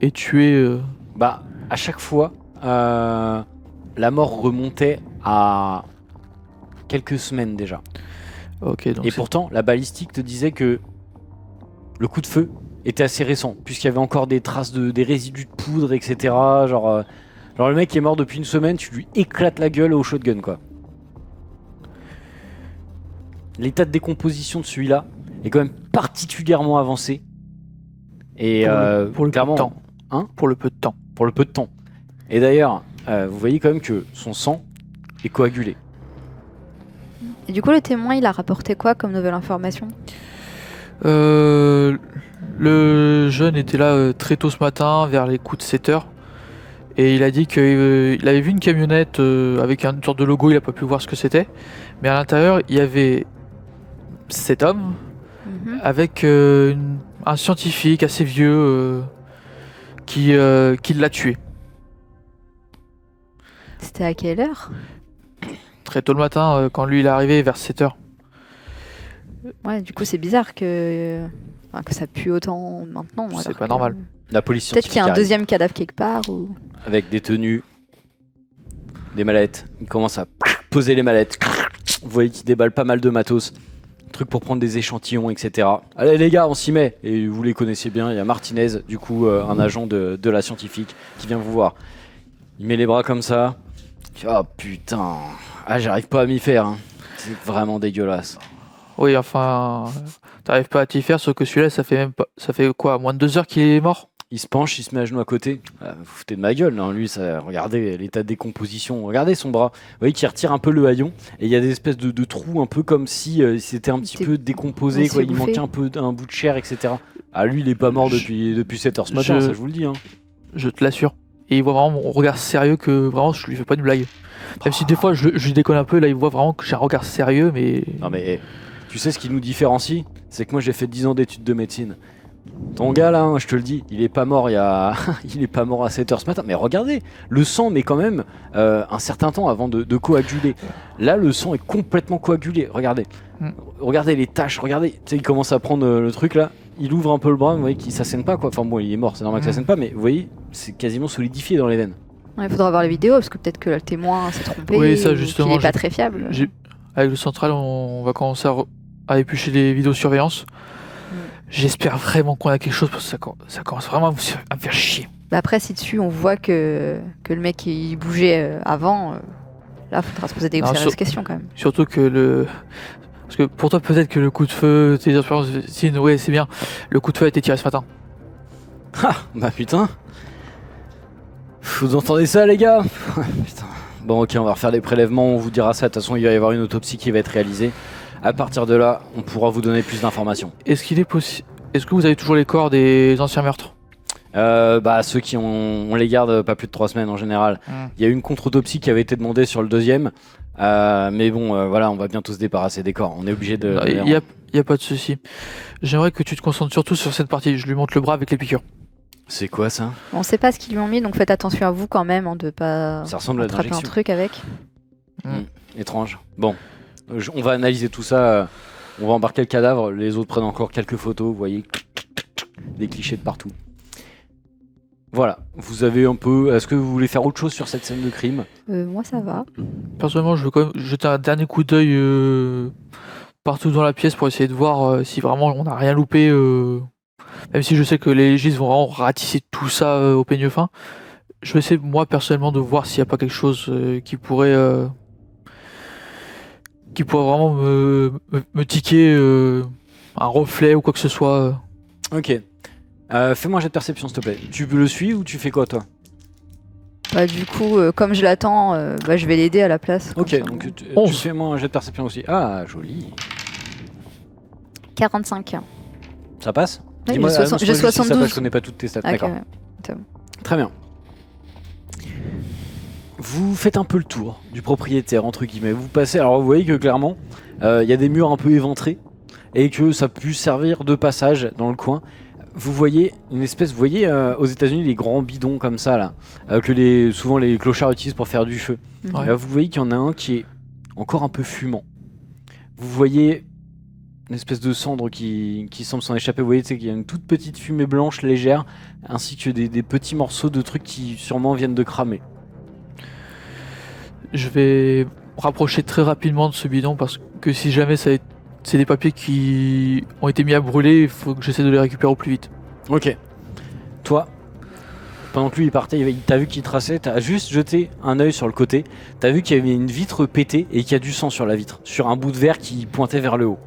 et tués. Bah, à chaque fois, la mort remontait à quelques semaines déjà. Ok, donc Et pourtant, la balistique te disait que le coup de feu était assez récent, puisqu'il y avait encore des traces des résidus de poudre, etc. Genre le mec qui est mort depuis une semaine, tu lui éclates la gueule au shotgun, quoi. L'état de décomposition de celui-là est quand même particulièrement avancé. Et pour le clairement, peu de temps. Hein, pour le peu de temps. pour le peu de temps. Et d'ailleurs, vous voyez quand même que son sang est coagulé. Et du coup, le témoin, il a rapporté quoi comme nouvelle information? Le jeune était là très tôt ce matin, vers les coups de 7 heures. Et il a dit qu'il avait vu une camionnette avec une sorte de logo, il n'a pas pu voir ce que c'était. Mais à l'intérieur, il y avait cet homme avec un scientifique assez vieux qui l'a tué. C'était à quelle heure? Très tôt le matin, quand lui il est arrivé vers 7 heures. Ouais, du coup, c'est bizarre que ça pue autant maintenant. C'est alors pas que- normal. La police Peut-être qu'il y a un scientifique deuxième cadavre quelque part. Ou... avec des tenues, des mallettes. Il commence à poser les mallettes. Vous voyez qu'il déballe pas mal de matos. Truc pour prendre des échantillons, etc. Allez les gars, on s'y met. Et vous les connaissez bien, il y a Martinez, du coup un agent de la scientifique qui vient vous voir. Il met les bras comme ça. Oh putain, j'arrive pas à m'y faire. Hein. C'est vraiment dégueulasse. Oui, enfin, t'arrives pas à t'y faire, sauf que celui-là, ça fait quoi, moins de 2 heures qu'il est mort? Il se penche, il se met à genoux à côté. Vous foutez de ma gueule, non, lui, regardez l'état de décomposition, regardez son bras. Vous voyez qu'il retire un peu le haillon et il y a des espèces de trous, un peu comme si c'était un petit peu décomposé, Ouais, quoi. c'est Il bouffé. manquait un bout de chair, etc. Ah, lui, il est pas mort depuis 7 heures ce matin, ça je vous le dis. Hein. Je te l'assure. Et il voit vraiment mon regard sérieux que vraiment je lui fais pas de blague. Même si des fois je lui déconne un peu, là il voit vraiment que j'ai un regard sérieux, mais. Non, mais tu sais ce qui nous différencie? C'est que moi, j'ai fait 10 ans d'études de médecine. Ton gars là, hein, je te le dis, il est pas mort il est pas mort à 7 heures ce matin. Mais regardez, le sang met quand même un certain temps avant de coaguler. Là, le sang est complètement coagulé. Regardez. Regardez les taches, regardez. Tu sais, il commence à prendre le truc là. Il ouvre un peu le bras, vous voyez qu'il ça saigne pas quoi. Enfin bon, il est mort, c'est normal que ça saigne pas, mais vous voyez, c'est quasiment solidifié dans les veines. Ouais, il faudra voir les vidéos parce que peut-être que le témoin s'est trompé. Oui, ça, ou justement, qu'il est pas j'ai- très fiable. Avec le central, on va commencer à éplucher les vidéosurveillance. J'espère vraiment qu'on a quelque chose parce que ça commence vraiment à me faire chier. Bah après, si dessus on voit que le mec il bougeait avant, là, faudra se poser des Non, sérieuses questions quand même. Surtout que Parce que pour toi, peut-être que le coup de feu, tes expériences, ouais, c'est bien. Le coup de feu a été tiré ce matin. Ah, bah putain. Vous entendez ça les gars? Putain. Bon ok, on va refaire des prélèvements, on vous dira ça. De toute façon, il va y avoir une autopsie qui va être réalisée. À partir de là, on pourra vous donner plus d'informations. Est-ce que vous avez toujours les corps des anciens meurtres? Bah ceux qui on les garde pas plus de 3 semaines en général. Il y a eu une contre-autopsie qui avait été demandée sur le deuxième. Mais bon, voilà, on va bientôt se débarrasser des corps. On est obligé de... Il y a pas de souci. J'aimerais que tu te concentres surtout sur cette partie. Je lui montre le bras avec les piqûres. C'est quoi ça? On sait pas ce qu'ils lui ont mis, donc faites attention à vous quand même hein, de pas Ça ressemble à de attraper un l'injection. truc avec. Étrange. Bon, on va analyser tout ça. On va embarquer le cadavre. Les autres prennent encore quelques photos. Vous voyez, des clichés de partout. Voilà. Vous avez un peu. Est-ce que vous voulez faire autre chose sur cette scène de crime? Moi ça va. Personnellement, je veux quand même jeter un dernier coup d'œil partout dans la pièce pour essayer de voir si vraiment on n'a rien loupé. Même si je sais que les légistes vont vraiment ratisser tout ça au peigne fin. Je vais essayer, moi, personnellement, de voir s'il n'y a pas quelque chose qui pourrait vraiment me tiquer, un reflet ou quoi que ce soit. Ok. Fais-moi un jet de perception, s'il te plaît. Tu le suis ou tu fais quoi, toi? Bah, du coup, comme je l'attends, bah, je vais l'aider à la place. comme Ok, ça. donc tu 11. fais-moi un jet de perception aussi. Ah, joli. 45. Ça passe? Ouais, Dis-moi, j'ai soixante- annonce-moi j'ai juste si ça 72. passe, je connais pas toutes tes stats. Ah, ok, D'accord. ouais. Très bien. Vous faites un peu le tour du propriétaire, entre guillemets. Vous passez, alors vous voyez que clairement, il y a des murs un peu éventrés et que ça peut servir de passage dans le coin. Vous voyez une espèce, vous voyez aux États-Unis les grands bidons comme ça là, que souvent les clochards utilisent pour faire du feu. Mhm. Ouais. Là, vous voyez qu'il y en a un qui est encore un peu fumant. Vous voyez une espèce de cendre qui semble s'en échapper. Vous voyez qu'il y a une toute petite fumée blanche légère, ainsi que des petits morceaux de trucs qui sûrement viennent de cramer. Je vais me rapprocher très rapidement de ce bidon parce que si jamais c'est des papiers qui ont été mis à brûler, il faut que j'essaie de les récupérer au plus vite. Ok. Toi, pendant que lui il partait, t'as vu qu'il traçait, t'as juste jeté un œil sur le côté, t'as vu qu'il y avait une vitre pétée et qu'il y a du sang sur la vitre, sur un bout de verre qui pointait vers le haut.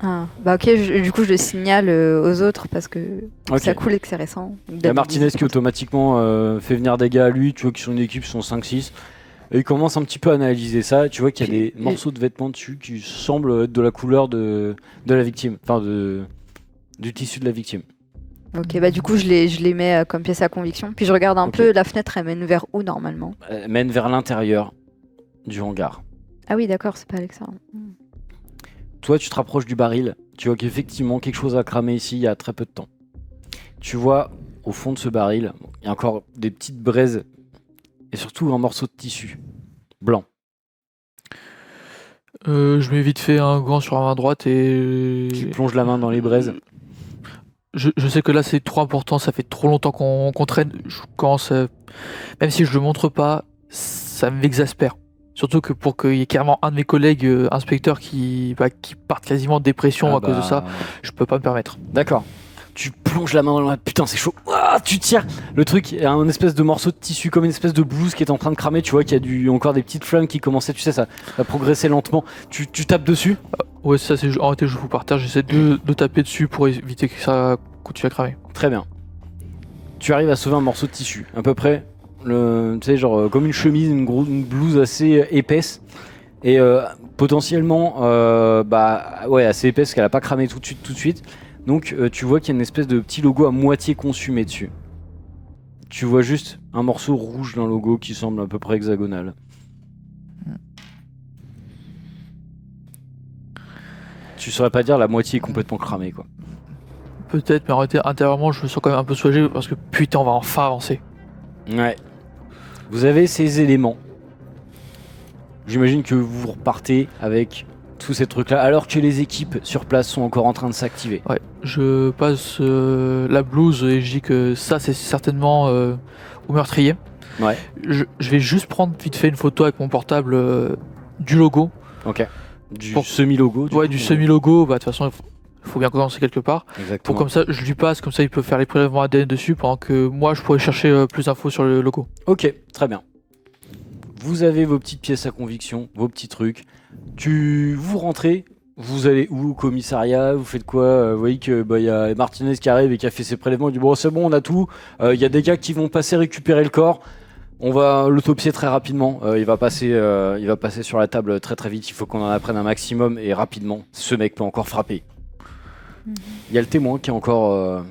Ah, bah ok, du coup je le signale aux autres parce que Ok. ça coule et que c'est récent. Il y a Martinez qui automatiquement fait venir des gars à lui, tu vois, qui sont une équipe, ils sont 5-6. Et il commence un petit peu à analyser ça, tu vois qu'il y a des morceaux de vêtements dessus qui semblent être de la couleur de la victime, enfin du tissu de la victime. Ok, bah du coup je les mets comme pièce à conviction. Puis je regarde un Ok. peu, la fenêtre elle mène vers où normalement? Elle mène vers l'intérieur du hangar. Ah oui d'accord, c'est pas Alexa. Toi, tu te rapproches du baril, tu vois qu'effectivement quelque chose a cramé ici il y a très peu de temps. Tu vois au fond de ce baril, il y a encore des petites braises et surtout un morceau de tissu blanc. Je mets vite fait un gant sur la main droite et Tu plonges la main dans les braises. je sais que là c'est trop important, ça fait trop longtemps qu'on traîne. Je commence, même si je le montre pas, ça m'exaspère. Surtout que pour qu'il y ait carrément un de mes collègues inspecteurs qui parte quasiment en dépression Ah à cause de ça, bah, je peux pas me permettre. D'accord. Tu plonges la main dans le main, putain c'est chaud. Ah, tu tires. Le truc, il y a un espèce de morceau de tissu, comme une espèce de blouse qui est en train de cramer. Tu vois qu'il y a encore des petites flammes qui commençaient, tu sais, ça va progresser lentement. Tu tapes dessus. Ouais, ça c'est en réalité je fous par terre, j'essaie de taper dessus pour éviter que ça continue à cramer. Très bien. Tu arrives à sauver un morceau de tissu, à peu près, tu sais, genre comme une chemise, une blouse assez épaisse. Et potentiellement, assez épaisse qu'elle a pas cramé tout de suite. Donc tu vois qu'il y a une espèce de petit logo à moitié consumé dessus. Tu vois juste un morceau rouge d'un logo qui semble à peu près hexagonal. Tu saurais pas dire la moitié est complètement cramée quoi. Peut-être, mais en réalité intérieurement je me sens quand même un peu soulagé parce que putain on va enfin avancer. Ouais. Vous avez ces éléments. J'imagine que vous repartez avec tous ces trucs-là, alors que les équipes sur place sont encore en train de s'activer. Ouais, je passe la blouse et je dis que ça c'est certainement au meurtrier. Ouais. Je vais juste prendre vite fait une photo avec mon portable du logo. Ok. Du Pour- semi-logo. Ouais, du semi-logo, bah de toute façon il faut bien commencer quelque part. Pour Exactement. comme ça je lui passe, comme ça il peut faire les prélèvements ADN dessus pendant que moi je pourrais chercher plus d'infos sur le logo. Ok, très bien. Vous avez vos petites pièces à conviction, vos petits trucs. Vous rentrez, vous allez où au commissariat, vous faites quoi? Vous voyez que y a Martinez qui arrive et qui a fait ses prélèvements, il dit bon c'est bon on a tout, il y a des gars qui vont passer récupérer le corps, on va l'autopsier très rapidement, il va passer sur la table très très vite, il faut qu'on en apprenne un maximum et rapidement, ce mec peut encore frapper. Il y a le témoin qui est encore...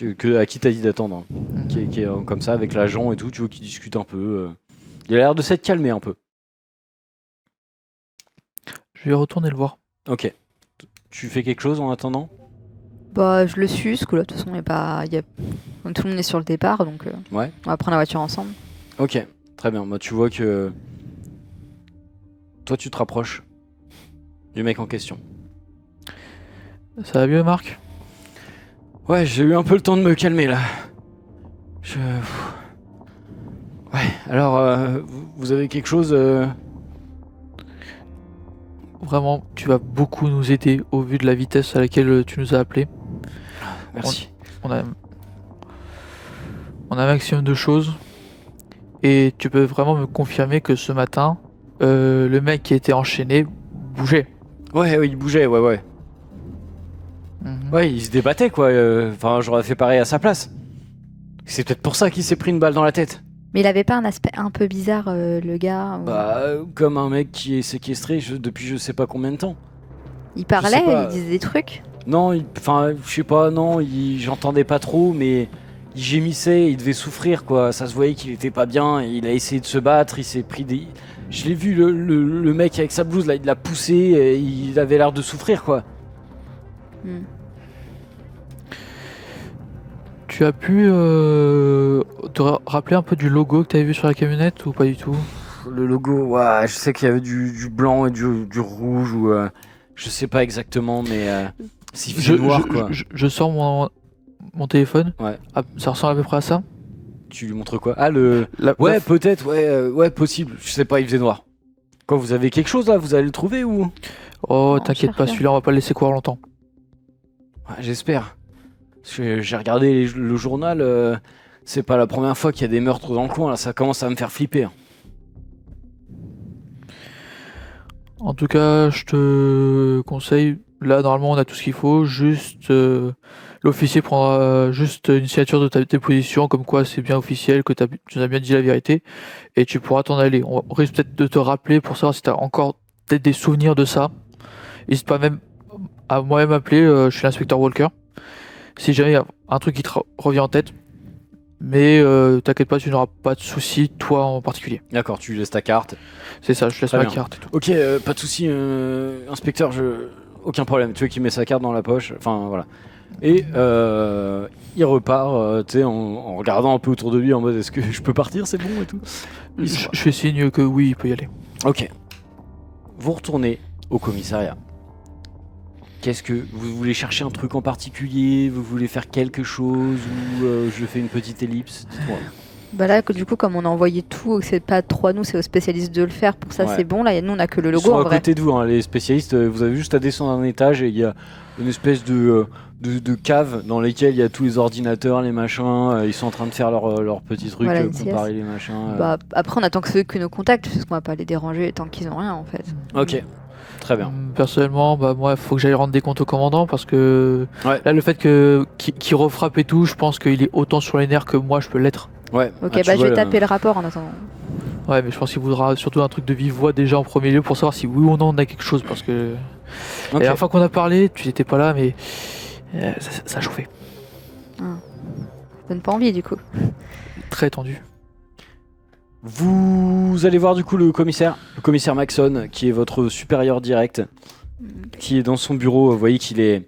à qui t'as dit d'attendre, hein, qui est comme ça avec l'agent et tout, tu vois qui discute un peu. Il a l'air de s'être calmé un peu. Je vais retourner le voir. Ok. Tu fais quelque chose en attendant? Bah, je le suis, parce que là, de toute façon, tout le monde est sur le départ, donc Ouais. on va prendre la voiture ensemble. Ok, très bien. Moi, tu vois que toi, tu te rapproches du mec en question. Ça va mieux, Marc? Ouais, j'ai eu un peu le temps de me calmer là. Ouais, alors, vous avez quelque chose Vraiment, tu vas beaucoup nous aider au vu de la vitesse à laquelle tu nous as appelés. Merci. On a un maximum de choses. Et tu peux vraiment me confirmer que ce matin, le mec qui était enchaîné bougeait. Ouais, il bougeait, ouais. Mhm. Ouais, il se débattait quoi. Enfin, j'aurais fait pareil à sa place. C'est peut-être pour ça qu'il s'est pris une balle dans la tête. Mais il avait pas un aspect un peu bizarre, le gars Bah, comme un mec qui est séquestré depuis je sais pas combien de temps. Il je parlait, sais pas. il disait des trucs. Non, enfin, je sais pas, non, j'entendais pas trop, mais il gémissait, il devait souffrir, quoi. Ça se voyait qu'il était pas bien, et il a essayé de se battre, il s'est pris des... Je l'ai vu, le mec avec sa blouse, là, il l'a poussé, et il avait l'air de souffrir, quoi. Hmm. Tu as pu te rappeler un peu du logo que tu avais vu sur la camionnette ou pas du tout? Le logo, ouais, je sais qu'il y avait du blanc et du rouge, ou... je sais pas exactement, mais... c'est noir, quoi. Je sors mon téléphone. Ouais. Ah, ça ressemble à peu près à ça. Tu lui montres quoi? Ah, le... La- Ouais, la- peut-être, ouais, possible. Je sais pas, il faisait noir. Quoi, vous avez quelque chose, là? Vous allez le trouver, ou... Oh, Non, t'inquiète pas, cherche. celui-là on va pas le laisser courir longtemps. Ouais, j'espère. Parce que j'ai regardé le journal, c'est pas la première fois qu'il y a des meurtres dans le coin, là, ça commence à me faire flipper. Hein. En tout cas, je te conseille, là normalement on a tout ce qu'il faut, juste l'officier prendra juste une signature de ta déposition, comme quoi c'est bien officiel, que tu nous as bien dit la vérité, et tu pourras t'en aller. On risque peut-être de te rappeler pour savoir si tu as encore peut-être des souvenirs de ça. N'hésite pas même à moi-même appeler, je suis l'inspecteur Walker, si jamais il y a un truc qui te revient en tête. Mais t'inquiète pas, tu n'auras pas de soucis, toi en particulier. D'accord, tu laisses ta carte. C'est ça, je laisse Très ma bien. carte et tout. Ok, pas de soucis, inspecteur, aucun problème. Tu vois qu'il met sa carte dans la poche, enfin voilà. Et il repart, tu sais, en regardant un peu autour de lui en mode est-ce que je peux partir, c'est bon et tout. Il s'en va. Je fais signe que oui, il peut y aller. Ok. Vous retournez au commissariat. Qu'est-ce que vous voulez chercher un truc en particulier? Vous voulez faire quelque chose ou je fais une petite ellipse? Dites-moi. Bah là, du coup, comme on a envoyé tout, c'est pas trop à nous, c'est aux spécialistes de le faire. Pour ça, Ouais. c'est bon. Là, nous, on a que le Ils logo sont en à vrai. côté de vous, hein, les spécialistes. Vous avez juste à descendre un étage et il y a une espèce de cave dans lesquelles il y a tous les ordinateurs, les machins. Ils sont en train de faire leur petits trucs, Voilà, comparer les machins. Bah, après, on attend que nos contacts, parce qu'on va pas les déranger tant qu'ils ont rien en fait. Ok, très bien. Personnellement, bah moi, il faut que j'aille rendre des comptes au commandant parce que Ouais. là, le fait qu'il refrappe et tout, je pense qu'il est autant sur les nerfs que moi, je peux l'être. Ouais. Ok, Ah, tu bah je vois, vais taper le rapport en attendant. Ouais, mais je pense qu'il voudra surtout un truc de vive voix déjà en premier lieu pour savoir si oui ou non on a quelque chose parce que Ok. la dernière fois qu'on a parlé, tu n'étais pas là, mais ça chauffait. Ça donne pas envie du coup. Très tendu. Vous allez voir du coup le commissaire Maxon, qui est votre supérieur direct, qui est dans son bureau. Vous voyez qu'il est,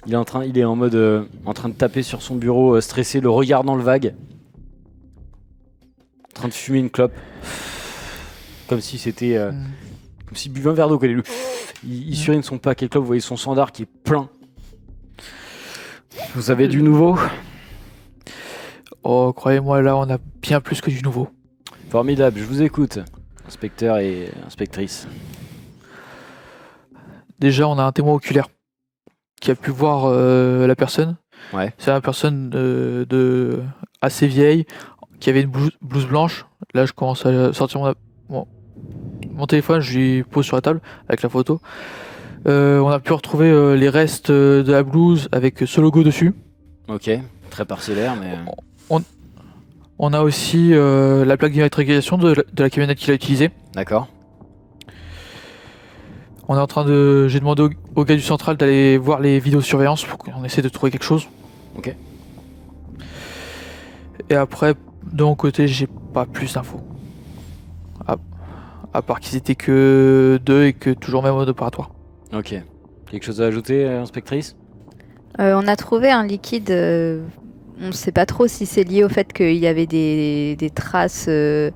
il est en mode en train de taper sur son bureau, stressé, le regard dans le vague, en train de fumer une clope, comme si c'était, comme s'il buvait un verre d'eau. Il surine son paquet de clopes. Vous voyez son sandar qui est plein. Vous avez du nouveau? Oh, croyez-moi, là, on a bien plus que du nouveau. Formidable, je vous écoute, inspecteur et inspectrice. Déjà, on a un témoin oculaire qui a pu voir la personne. Ouais. C'est une personne assez vieille qui avait une blouse blanche. Là, je commence à sortir mon téléphone, je lui pose sur la table avec la photo. On a pu retrouver les restes de la blouse avec ce logo dessus. Ok, très parcellaire, mais... On a aussi la plaque d'immatriculation de la camionnette qu'il a utilisée. D'accord. On est en train de... J'ai demandé au gars du central d'aller voir les vidéosurveillance pour qu'on essaie de trouver quelque chose. Ok. Et après, de mon côté, j'ai pas plus d'infos. À part qu'ils étaient que deux et que toujours même mode opératoire. Ok. Quelque chose à ajouter, inspectrice? On a trouvé un liquide, on ne sait pas trop si c'est lié au fait qu'il y avait des traces de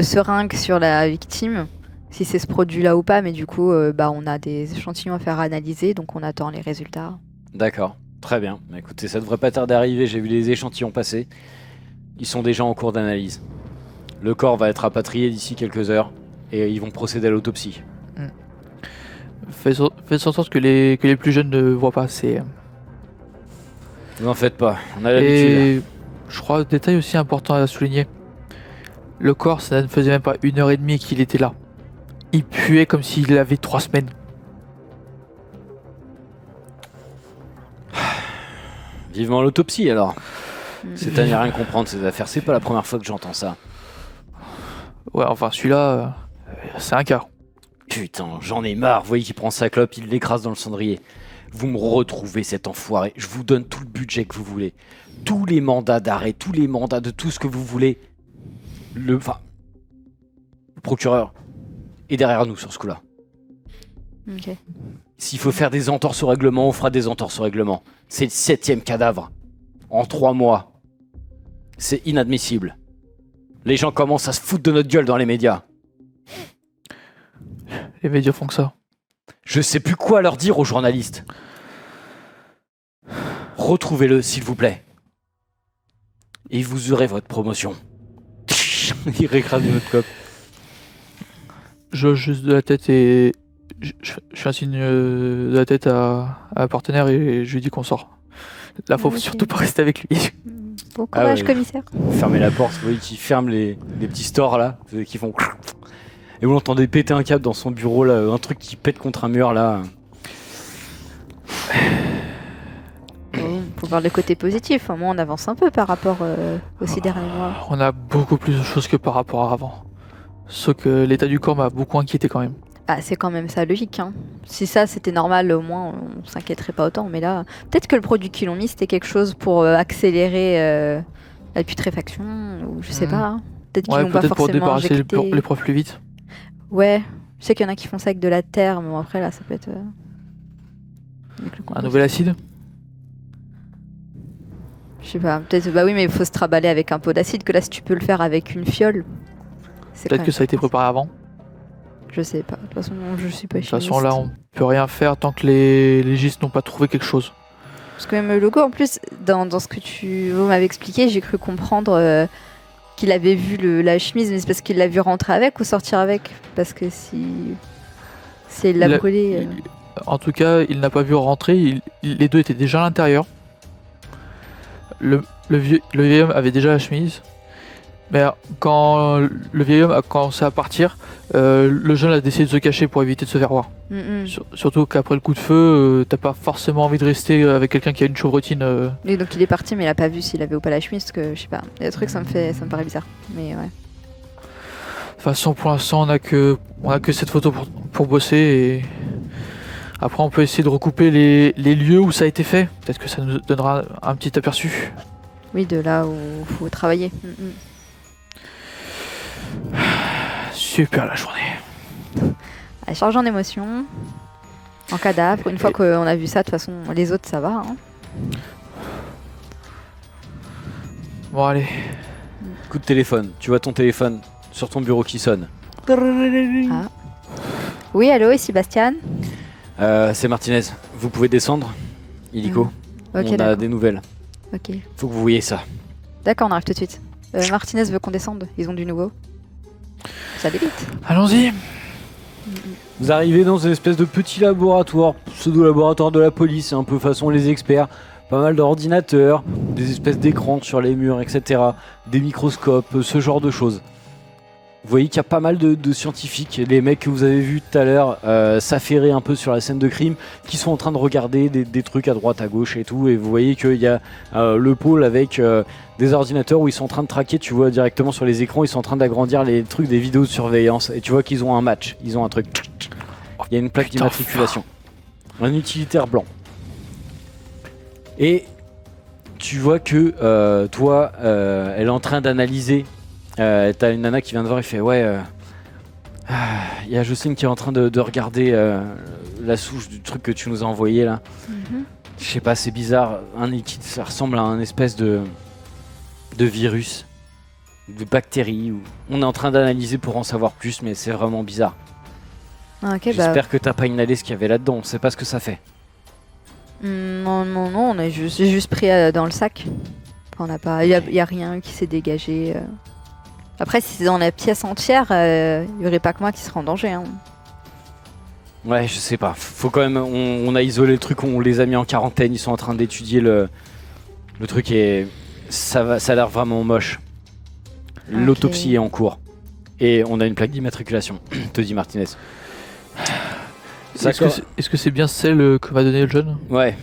seringues sur la victime, si c'est ce produit-là ou pas, mais du coup, on a des échantillons à faire analyser, donc on attend les résultats. D'accord, très bien. Bah, écoutez, ça devrait pas tarder à arriver, j'ai vu les échantillons passer. Ils sont déjà en cours d'analyse. Le corps va être rapatrié d'ici quelques heures et ils vont procéder à l'autopsie. Faites en sorte que les plus jeunes ne voient pas. C'est... Ne vous en faites pas, on a l'habitude. Et je crois, détail aussi important à souligner. Le corps, ça ne faisait même pas 1h30 qu'il était là. Il puait comme s'il avait 3 semaines. Vivement l'autopsie alors. C'est à n'y rien comprendre ces affaires, c'est pas la première fois que j'entends ça. Ouais, enfin celui-là, c'est un cas. Putain, j'en ai marre, vous voyez qu'il prend sa clope, il l'écrase dans le cendrier. Vous me retrouvez cet enfoiré, je vous donne tout le budget que vous voulez. Tous les mandats d'arrêt, tous les mandats de tout ce que vous voulez. Le procureur est derrière nous sur ce coup-là. Ok. S'il faut faire des entorses au règlement, on fera des entorses au règlement. C'est le 7e cadavre. En 3 mois. C'est inadmissible. Les gens commencent à se foutre de notre gueule dans les médias. Les médias font que ça. Je sais plus quoi leur dire aux journalistes. Retrouvez-le, s'il vous plaît. Et vous aurez votre promotion. Il récrase notre clope. Je juste de la tête et... Je fais un signe de la tête à un partenaire et je lui dis qu'on sort. Là, faut Ok. surtout pas rester avec lui. Bon courage, ouais. commissaire. Fermez la porte, vous voyez qu'ils ferment les petits stores là, qui font... Et vous l'entendez péter un câble dans son bureau là, un truc qui pète contre un mur là. Bon, faut voir le côté positif, au moins on avance un peu par rapport aux 6 derniers mois. On a beaucoup plus de choses que par rapport à avant. Sauf que l'état du corps m'a beaucoup inquiété quand même. Ah, c'est quand même ça logique, hein. Si ça c'était normal, au moins on s'inquiéterait pas autant. Mais là, peut-être que le produit qu'ils l'ont mis c'était quelque chose pour accélérer la putréfaction, ou je sais pas. Hein. Peut-être qu'ils Ouais, l'ont pas peut-être pour forcément débarrasser injecté. les preuves plus vite. Ouais, je sais qu'il y en a qui font ça avec de la terre, mais bon, après là ça peut être. Avec le Un compost. nouvel acide. Je sais pas, peut-être. Bah oui, mais il faut se traballer avec un pot d'acide, que là si tu peux le faire avec une fiole. C'est Peut-être quand que ça a été même- préparé avant. Je sais pas. De toute façon, je suis pas De toute façon, chimiste. là, on peut rien faire tant que les légistes n'ont pas trouvé quelque chose. Parce que même le logo, en plus, dans ce que vous m'avez expliqué, j'ai cru comprendre qu'il avait vu la chemise, mais c'est parce qu'il l'a vu rentrer avec ou sortir avec. Parce que si il l'a Il a- brûlé. En tout cas, il n'a pas vu rentrer. Les deux étaient déjà à l'intérieur. Le vieil homme avait déjà la chemise. Mais quand le vieil homme a commencé à partir, le jeune a décidé de se cacher pour éviter de se faire voir. Surtout qu'après le coup de feu, t'as pas forcément envie de rester avec quelqu'un qui a une chevrotine. Et donc il est parti, mais il a pas vu s'il avait ou pas la chemise, parce que je sais pas. Il y a des trucs, ça me paraît bizarre. Mais ouais. De toute façon, pour l'instant, on a que cette photo pour bosser. Et après, on peut essayer de recouper les lieux où ça a été fait. Peut-être que ça nous donnera un petit aperçu. Oui, de là où faut travailler. Super la journée. Elle charge en émotion, en cadavre. Une fois qu'on a vu ça, de toute façon, les autres, ça va. Hein. Bon, allez. Coup de téléphone, tu vois ton téléphone sur ton bureau qui sonne. Oui, allô, ici Bastien. C'est Martinez, vous pouvez descendre, illico. Ok, On a d'accord. des nouvelles, Ok. faut que vous voyez ça. D'accord, on arrive tout de suite. Martinez veut qu'on descende, ils ont du nouveau. Ça allait vite. Allons-y. Vous arrivez dans une espèce de petit laboratoire, pseudo-laboratoire de la police, un peu façon les experts. Pas mal d'ordinateurs, des espèces d'écrans sur les murs, etc. Des microscopes, ce genre de choses. Vous voyez qu'il y a pas mal de scientifiques, les mecs que vous avez vus tout à l'heure s'affairer un peu sur la scène de crime, qui sont en train de regarder des trucs à droite, à gauche et tout. Et vous voyez qu'il y a le pôle avec des ordinateurs où ils sont en train de traquer, tu vois directement sur les écrans, ils sont en train d'agrandir les trucs des vidéos de surveillance. Et tu vois qu'ils ont un match, ils ont un truc. Il y a une plaque Putain, d'immatriculation. Un utilitaire blanc. Et tu vois que toi, elle est en train d'analyser. T'as une nana qui vient de voir et fait ouais. Il y a Jocelyne qui est en train de regarder la souche du truc que tu nous as envoyé là. Je sais pas, c'est bizarre. Un liquide, ça ressemble à un espèce de virus, de bactérie. On est en train d'analyser pour en savoir plus, mais c'est vraiment bizarre. Ah, ok, J'espère que t'as pas inhalé ce qu'il y avait là-dedans. On sait pas ce que ça fait. Non, j'ai juste pris dans le sac. Enfin, on n'a pas, y a rien qui s'est dégagé. Après, si c'est dans la pièce entière, y aurait pas que moi qui serait en danger. Hein. Ouais, je sais pas. Faut quand même. On a isolé le truc, on les a mis en quarantaine. Ils sont en train d'étudier le truc et ça a l'air vraiment moche. L'autopsie est en cours et on a une plaque d'immatriculation. Te dit Martinez. Est-ce que c'est bien celle que va donner le jeune? Ouais,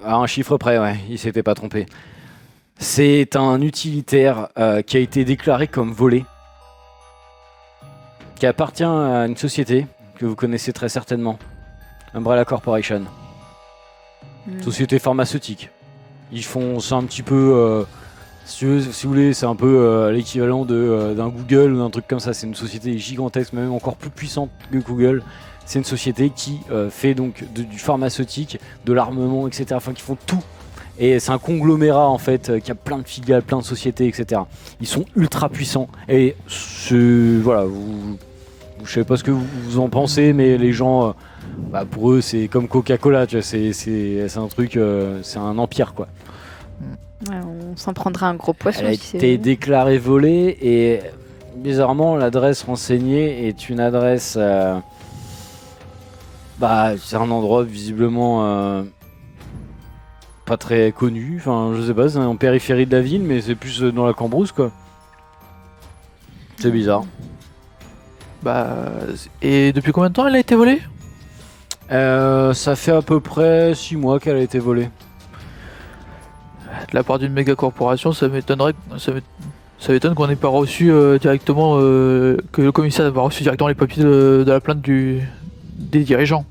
à un chiffre près, ouais, il s'était pas trompé. C'est un utilitaire qui a été déclaré comme volé, qui appartient à une société que vous connaissez très certainement, Umbrella Corporation, société pharmaceutique. Ils font ça un petit peu, si vous voulez, c'est un peu l'équivalent d'un Google ou d'un truc comme ça. C'est une société gigantesque, même encore plus puissante que Google. C'est une société qui fait donc du pharmaceutique, de l'armement, etc. Enfin, qui font tout. Et c'est un conglomérat en fait qui a plein de filiales, plein de sociétés, etc. Ils sont ultra puissants. Et voilà, je sais pas ce que vous en pensez, mais les gens, pour eux, c'est comme Coca-Cola, tu vois, c'est un truc, c'est un empire quoi. Ouais, on s'en prendra un gros poisson. Elle a été déclarée volée et bizarrement, l'adresse renseignée est une adresse. C'est un endroit visiblement pas très connu. Enfin, je sais pas, c'est en périphérie de la ville, mais c'est plus dans la Cambrousse quoi. C'est bizarre. Et depuis combien de temps elle a été volée? Ça fait à peu près 6 mois qu'elle a été volée. De la part d'une méga corporation, ça m'étonne qu'on n'ait pas reçu directement, que le commissaire n'ait pas reçu directement les papiers de la plainte des dirigeants.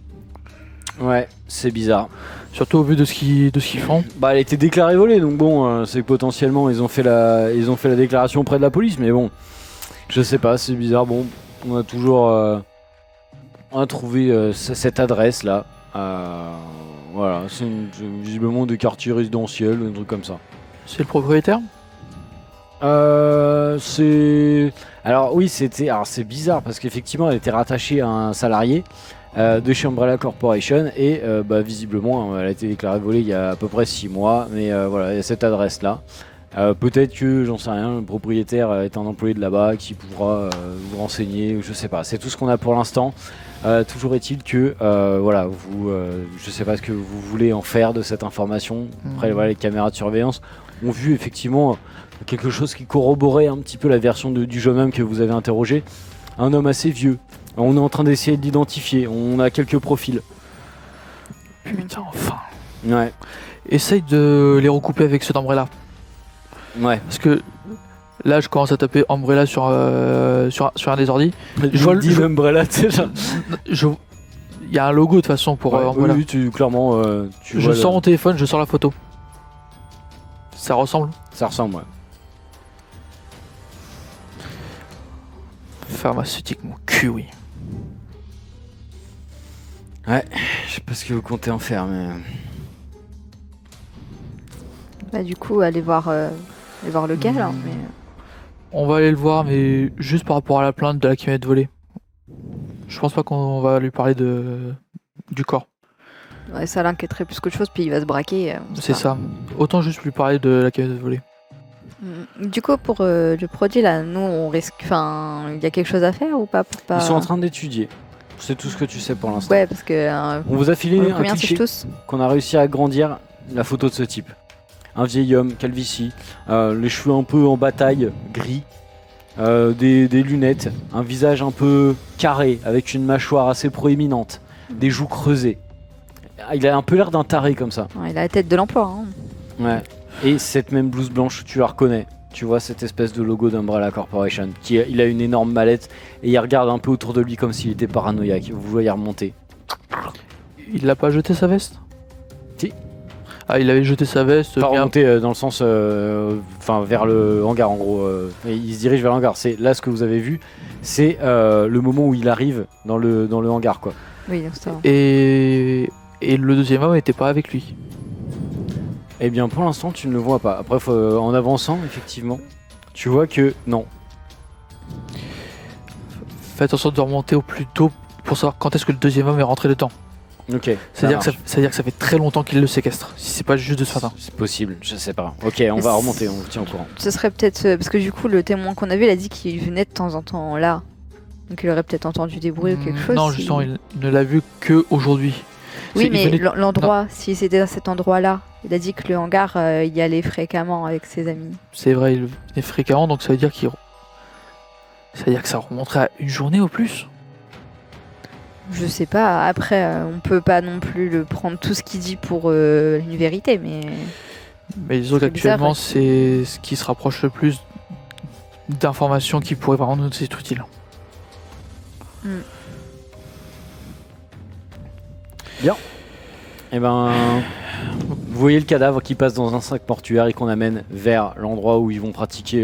Ouais, c'est bizarre. Surtout au vu de ce qu'ils font. Elle a été déclarée volée, donc bon, c'est que potentiellement ils ont fait la déclaration auprès de la police, mais bon, je sais pas, c'est bizarre. Bon, on a toujours, on a trouvé cette adresse là. Voilà, c'est visiblement des quartiers résidentiels, un truc comme ça. C'est le propriétaire? Alors oui, c'est bizarre parce qu'effectivement elle était rattachée à un salarié de chez Umbrella Corporation et visiblement elle a été déclarée volée il y a à peu près 6 mois, mais voilà, il y a cette adresse là. Peut-être que, j'en sais rien, le propriétaire est un employé de là-bas qui pourra vous renseigner, je sais pas, c'est tout ce qu'on a pour l'instant. Toujours est-il que je sais pas ce que vous voulez en faire de cette information. Après voilà, les caméras de surveillance ont vu effectivement quelque chose qui corroborait un petit peu la version du jeune homme que vous avez interrogé. Un homme assez vieux. On est en train d'essayer de l'identifier, on a quelques profils. Putain, enfin. Ouais. Essaye de les recouper avec ceux d'Umbrella. Ouais. Parce que là, je commence à taper Umbrella sur un des ordi. Je vois le Umbrella, tu sais. Il y a un logo de toute façon pour Umbrella. Oui, clairement. Je sors mon téléphone, je sors la photo. Ça ressemble. Ça ressemble, ouais. Pharmaceutique, mon cul, oui. Ouais, je sais pas ce que vous comptez en faire, mais. Du coup, aller voir le gars là. Mais... On va aller le voir, mais juste par rapport à la plainte de la camionnette volée. Je pense pas qu'on va lui parler du corps. Ouais, ça l'inquiéterait plus qu'autre chose, puis il va se braquer. C'est ça. Autant juste lui parler de la camionnette volée. Du coup, pour le produit là, nous on risque. Enfin, il y a quelque chose à faire ou pas, Ils sont en train d'étudier. C'est tout ce que tu sais pour l'instant. Ouais, parce que. On vous a filé un cliché tous. qu'on a réussi à agrandir la photo de ce type. Un vieil homme, calvitie, les cheveux un peu en bataille, gris, des lunettes, un visage un peu carré avec une mâchoire assez proéminente, des joues creusées. Il a un peu l'air d'un taré comme ça. Ouais, il a la tête de l'emploi. Hein. Ouais. Et cette même blouse blanche, tu la reconnais. Tu vois cette espèce de logo d'Umbrella Corporation. Il a une énorme mallette et il regarde un peu autour de lui comme s'il était paranoïaque. Vous voyez remonter. Il l'a pas jeté sa veste? Si. Ah, il avait jeté sa veste. Pas remonter dans le sens, vers le hangar en gros. Et il se dirige vers le hangar. C'est là ce que vous avez vu. C'est le moment où il arrive dans le hangar quoi. Oui, c'est ça. Et le deuxième homme n'était pas avec lui. Eh bien, pour l'instant, tu ne le vois pas. Après, en avançant, effectivement, tu vois que non. Faites en sorte de remonter au plus tôt pour savoir quand est-ce que le deuxième homme est rentré dedans. Ok. C'est-à-dire que ça fait très longtemps qu'il le séquestre, si c'est pas juste de ce matin. C'est possible, je sais pas. Ok, on va remonter, on vous tient au courant. Ce serait peut-être. Parce que du coup, le témoin qu'on a vu, il a dit qu'il venait de temps en temps là. Donc il aurait peut-être entendu des bruits ou quelque chose. Non, si- justement, il ne l'a vu que aujourd'hui. Oui, Il mais venait- l'endroit, si c'était dans cet endroit-là, il a dit que le hangar, il y allait fréquemment avec ses amis. C'est vrai, il est fréquemment, donc ça veut dire que ça remonterait à une journée au plus. Je sais pas, après, on peut pas non plus le prendre tout ce qu'il dit pour une vérité, mais. Mais disons C'est bizarre, qu'actuellement, ouais. c'est ce qui se rapproche le plus d'informations qui pourraient vraiment nous être utiles. Eh ben, vous voyez le cadavre qui passe dans un sac mortuaire et qu'on amène vers l'endroit où ils vont pratiquer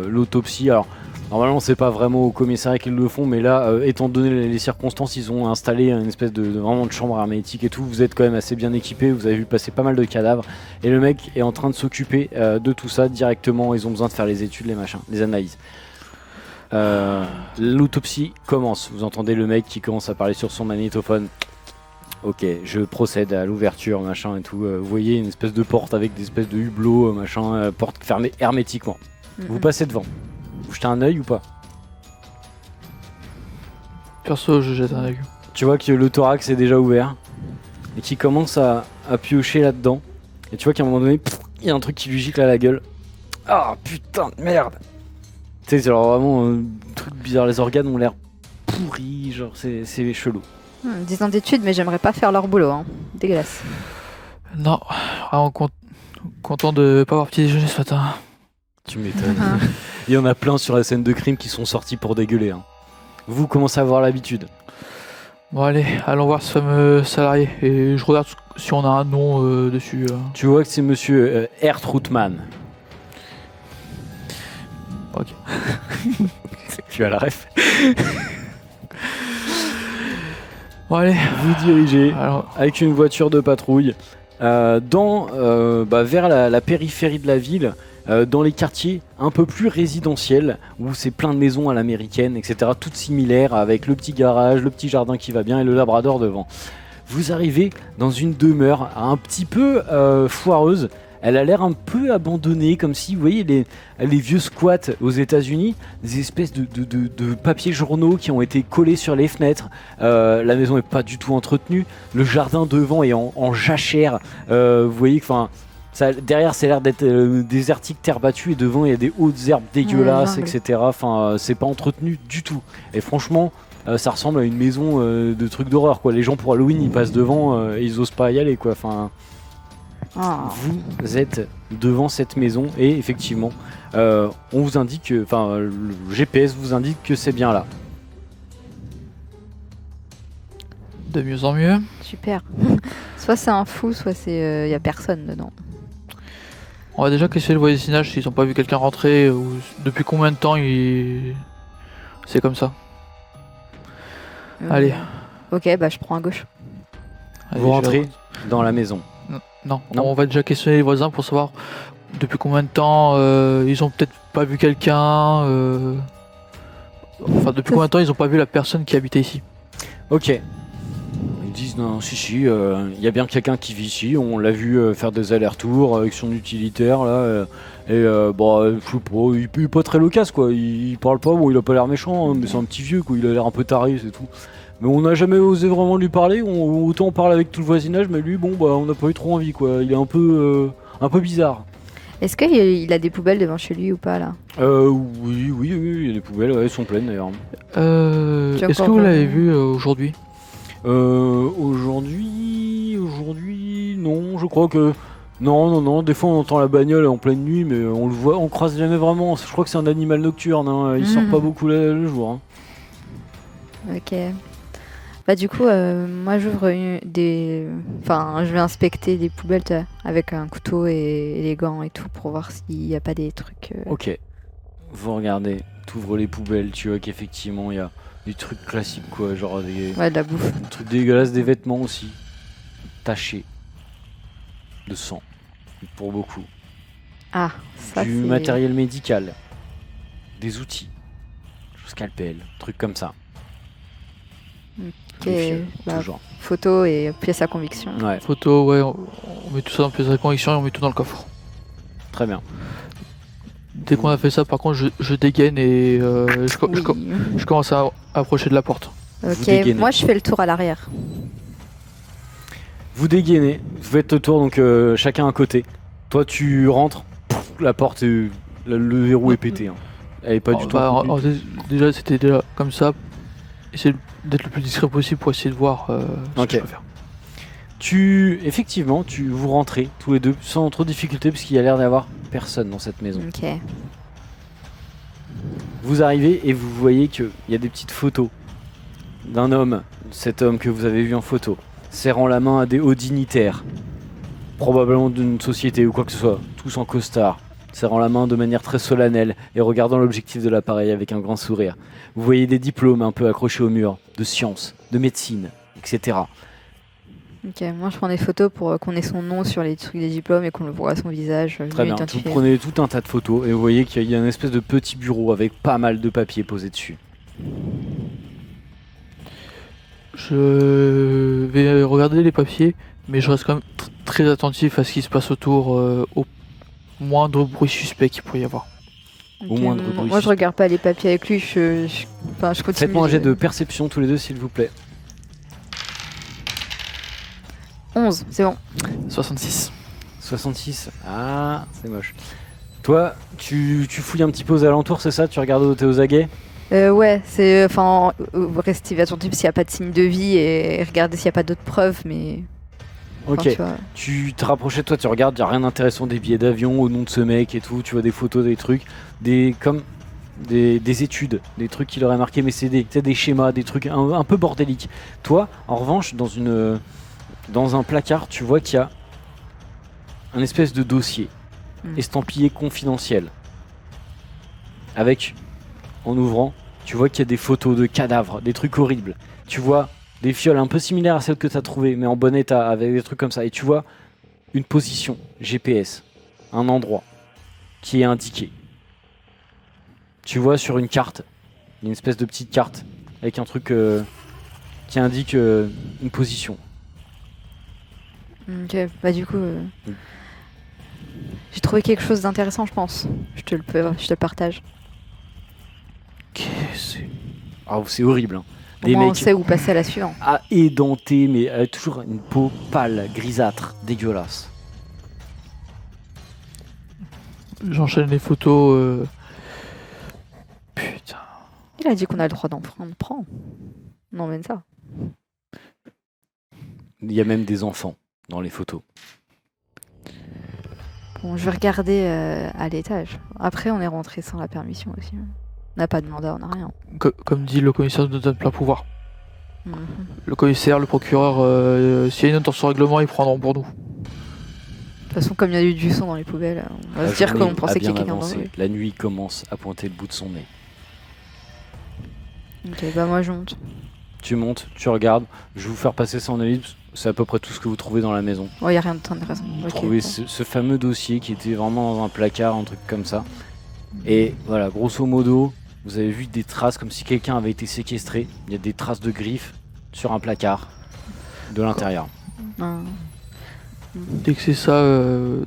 l'autopsie. Alors, normalement, c'est pas vraiment au commissariat qu'ils le font, mais là, étant donné les circonstances, ils ont installé une espèce vraiment de chambre hermétique et tout. Vous êtes quand même assez bien équipés, vous avez vu passer pas mal de cadavres. Et le mec est en train de s'occuper de tout ça directement. Ils ont besoin de faire les études, les machins, les analyses. L'autopsie commence. Vous entendez le mec qui commence à parler sur son magnétophone. Ok, je procède à l'ouverture, machin et tout. Vous voyez une espèce de porte avec des espèces de hublots, machin, porte fermée hermétiquement. Vous passez devant. Vous jetez un œil ou pas? Perso, je jette un œil. Tu vois que le thorax est déjà ouvert et qu'il commence à piocher là-dedans. Et tu vois qu'à un moment donné, il y a un truc qui lui gicle à la gueule. Ah putain de merde! Tu sais, c'est genre vraiment un truc bizarre. Les organes ont l'air pourris, genre c'est chelou. 10 ans d'études, mais j'aimerais pas faire leur boulot, hein. Dégueulasse. Non, vraiment content de pas avoir petit déjeuner ce matin. Tu m'étonnes. Il y en a plein sur la scène de crime qui sont sortis pour dégueuler. Hein. Vous commencez à avoir l'habitude. Bon allez, allons voir ce fameux salarié et je regarde si on a un nom dessus. Tu vois que c'est monsieur Ertroutman. Ok. Tu as la ref. Bon allez, Vous dirigez alors, avec une voiture de patrouille vers la périphérie de la ville, dans les quartiers un peu plus résidentiels, où c'est plein de maisons à l'américaine, etc. Toutes similaires, avec le petit garage, le petit jardin qui va bien et le labrador devant. Vous arrivez dans une demeure un petit peu foireuse. Elle a l'air un peu abandonnée, comme si, vous voyez, les vieux squats aux États-Unis, des espèces de papiers journaux qui ont été collés sur les fenêtres. La maison n'est pas du tout entretenue. Le jardin devant est en jachère. Vous voyez que, derrière, c'est l'air d'être désertique, terre battue, et devant, il y a des hautes herbes dégueulasses, jungle. etc. C'est pas entretenu du tout. Et franchement, ça ressemble à une maison de trucs d'horreur, quoi. Les gens pour Halloween, ils passent devant et ils osent pas y aller, quoi. Ah. Vous êtes devant cette maison et effectivement, on vous indique, le GPS vous indique que c'est bien là. de mieux en mieux. Super. Soit c'est un fou, soit c'est y a personne dedans. On va déjà questionner le voisinage s'ils ont pas vu quelqu'un rentrer ou depuis combien de temps c'est comme ça. Allez. Ok, bah je prends à gauche. Allez, Vous je vais rentrez dans la maison. Non, Non. on va déjà questionner les voisins pour savoir depuis combien de temps ils ont peut-être pas vu quelqu'un. Enfin, depuis combien de temps ils ont pas vu la personne qui habitait ici. Ok. Ils disent non, si, il y a bien quelqu'un qui vit ici. On l'a vu faire des allers-retours avec son utilitaire là. Je sais pas, il est pas très loquace quoi. Il parle pas, bon, il a pas l'air méchant, hein, mais c'est un petit vieux quoi. Il a l'air un peu taré, c'est tout. Mais on n'a jamais osé vraiment lui parler. Autant on parle avec tout le voisinage, mais lui, on n'a pas eu trop envie quoi. Il est un peu bizarre. Est-ce qu'il a des poubelles devant chez lui ou pas là? Oui, il y a des poubelles, ouais, elles sont pleines d'ailleurs. Est-ce que encore vous l'avez vu aujourd'hui? Aujourd'hui, non, je crois que... Non, des fois on entend la bagnole en pleine nuit, mais on le voit, on croise jamais vraiment. Je crois que c'est un animal nocturne, hein. Il sort pas beaucoup le jour. Hein. Ok. Bah du coup, moi j'ouvre je vais inspecter des poubelles tu vois, avec un couteau et les gants et tout pour voir s'il n'y a pas des trucs... Ok, vous regardez, t'ouvres les poubelles, tu vois qu'effectivement il y a des trucs classiques quoi, genre des Ouais, de la bouffe. trucs dégueulasses, des vêtements aussi, tachés de sang, pour beaucoup. Ah, ça Du c'est... matériel médical, des outils, scalpel, trucs comme ça. Ok, Des fioles, bah, toujours. photo et pièce à conviction. Ouais, Photo, ouais, on met tout ça dans pièce de conviction et on met tout dans le coffre. très bien. Dès qu'on a fait ça, par contre, je dégaine et Oui. je commence à approcher de la porte. Ok, dégainez. moi je fais le tour à l'arrière. Vous dégainez, vous faites le tour, donc chacun un côté. Toi, tu rentres, la porte, le verrou est pété. Hein. Elle est pas du tout. Déjà, c'était déjà comme ça. Essayer d'être le plus discret possible pour essayer de voir ce Ok. que je peux faire. Effectivement, vous rentrez tous les deux sans trop de difficulté, puisqu'il y a l'air d'avoir personne dans cette maison. Ok. Vous arrivez et vous voyez qu'il y a des petites photos d'un homme, cet homme que vous avez vu en photo, serrant la main à des hauts dignitaires, probablement d'une société ou quoi que ce soit, tous en costard, serrant la main de manière très solennelle et regardant l'objectif de l'appareil avec un grand sourire. Vous voyez des diplômes un peu accrochés au mur, de sciences, de médecine, etc. Ok, moi je prends des photos pour qu'on ait son nom sur les trucs des diplômes et qu'on le voit à son visage. Très mieux bien, vous identifié. prenez tout un tas de photos et vous voyez qu'il y a une espèce de petit bureau avec pas mal de papiers posés dessus. Je vais regarder les papiers, mais je reste quand même très attentif à ce qui se passe autour, au moindre bruit suspect qu'il pourrait y avoir. Au Ok, moindre moi bruit je suspect. regarde pas les papiers avec lui, enfin, je continue. Faites-moi un jet de perception tous les deux s'il vous plaît. 11, c'est bon. 66. 66. Ah, c'est moche. Toi, tu fouilles un petit peu aux alentours, c'est ça? Tu regardes où t'es aux aguets? Ouais, c'est. Enfin, rester attentif s'il n'y a pas de signe de vie et regarder s'il n'y a pas d'autres preuves, mais. enfin, Ok. tu vois. Tu te rapprochais de toi, tu regardes, il a rien d'intéressant, des billets d'avion au nom de ce mec et tout, tu vois des photos, des trucs, des études, des trucs qu'il aurait marqué, mais c'est des schémas, des trucs un peu bordéliques. Toi, en revanche, dans un placard, tu vois qu'il y a un espèce de dossier estampillé confidentiel. Avec, en ouvrant, tu vois qu'il y a des photos de cadavres, des trucs horribles. Tu vois des fioles un peu similaires à celles que tu as trouvées, mais en bon état, avec des trucs comme ça. Et tu vois une position GPS, un endroit qui est indiqué. Tu vois sur une carte, une espèce de petite carte, avec un truc qui indique une position. Ok, bah du coup. J'ai trouvé quelque chose d'intéressant, je pense. Je te le partage. Ah, c'est horrible. Hein. Au Des moins, on mecs sait où passer à la suivante. édentés, mais avec toujours une peau pâle, grisâtre, dégueulasse. J'enchaîne les photos. Putain. Il a dit qu'on a le droit d'en prendre. Prends. On emmène ça. Il y a même des enfants dans les photos. Bon, je vais regarder à l'étage. Après, on est rentré sans la permission aussi. On n'a pas de mandat, on n'a rien. Comme dit le commissaire, nous donne plein pouvoir. Mhm. Le commissaire, le procureur, s'il y a une intention règlement, ils prendront pour nous. De toute façon, comme il y a eu du sang dans les poubelles, on va La se dire journée qu'on pensait a qu'il y bien avait quelqu'un dans avancé. La nuit commence à pointer le bout de son nez. Ok, bah moi je monte. Tu montes, tu regardes. Je vais vous faire passer ça en ellipse. C'est à peu près tout ce que vous trouvez dans la maison. Oh, il n'y a rien de très intéressant. Vous Ok, trouvez bon. ce fameux dossier qui était vraiment dans un placard, un truc comme ça. Et voilà, grosso modo, vous avez vu des traces comme si quelqu'un avait été séquestré. Il y a des traces de griffes sur un placard de l'intérieur. Ah. Dès que c'est ça,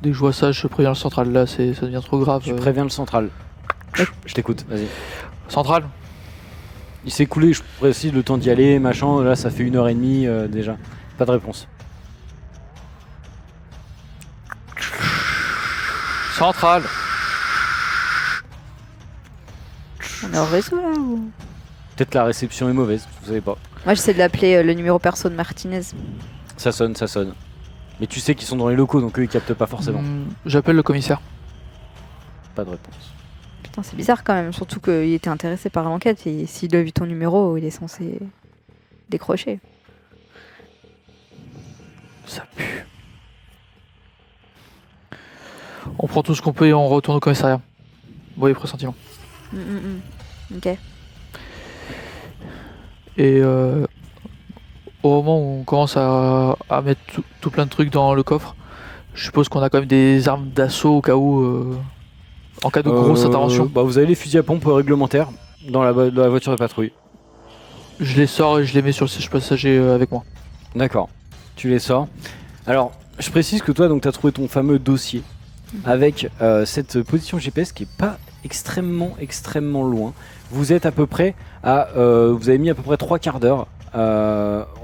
dès que je vois ça, je préviens le central. Là, ça devient trop grave. Tu préviens le central. Je t'écoute, vas-y. Central. Il s'est écoulé, je précise le temps d'y aller, machin. Là, ça fait 1h30 déjà. Pas de réponse. Central. On est en réseau là ou... Peut-être la réception est mauvaise, vous savez pas. Moi j'essaie de l'appeler le numéro perso de Martinez. Ça sonne, ça sonne. Mais tu sais qu'ils sont dans les locaux, donc eux ils captent pas forcément. J'appelle le commissaire. Pas de réponse. Putain, c'est bizarre quand même, surtout qu'il était intéressé par l'enquête et s'il a vu ton numéro, il est censé décrocher. Ça pue. On prend tout ce qu'on peut et on retourne au commissariat. Bon, pressentiment. Ok. Et au moment où on commence à mettre tout plein de trucs dans le coffre, Je suppose qu'on a quand même des armes d'assaut au cas où, en cas de grosse intervention. Bah, vous avez les fusils à pompe réglementaires dans la voiture de patrouille. Je les sors et je les mets sur le siège passager avec moi. D'accord, tu les sors. Alors, je précise que toi, donc, tu as trouvé ton fameux dossier avec cette position GPS qui est pas extrêmement loin. Vous êtes à peu près à... vous avez mis à peu près 3 quarts d'heure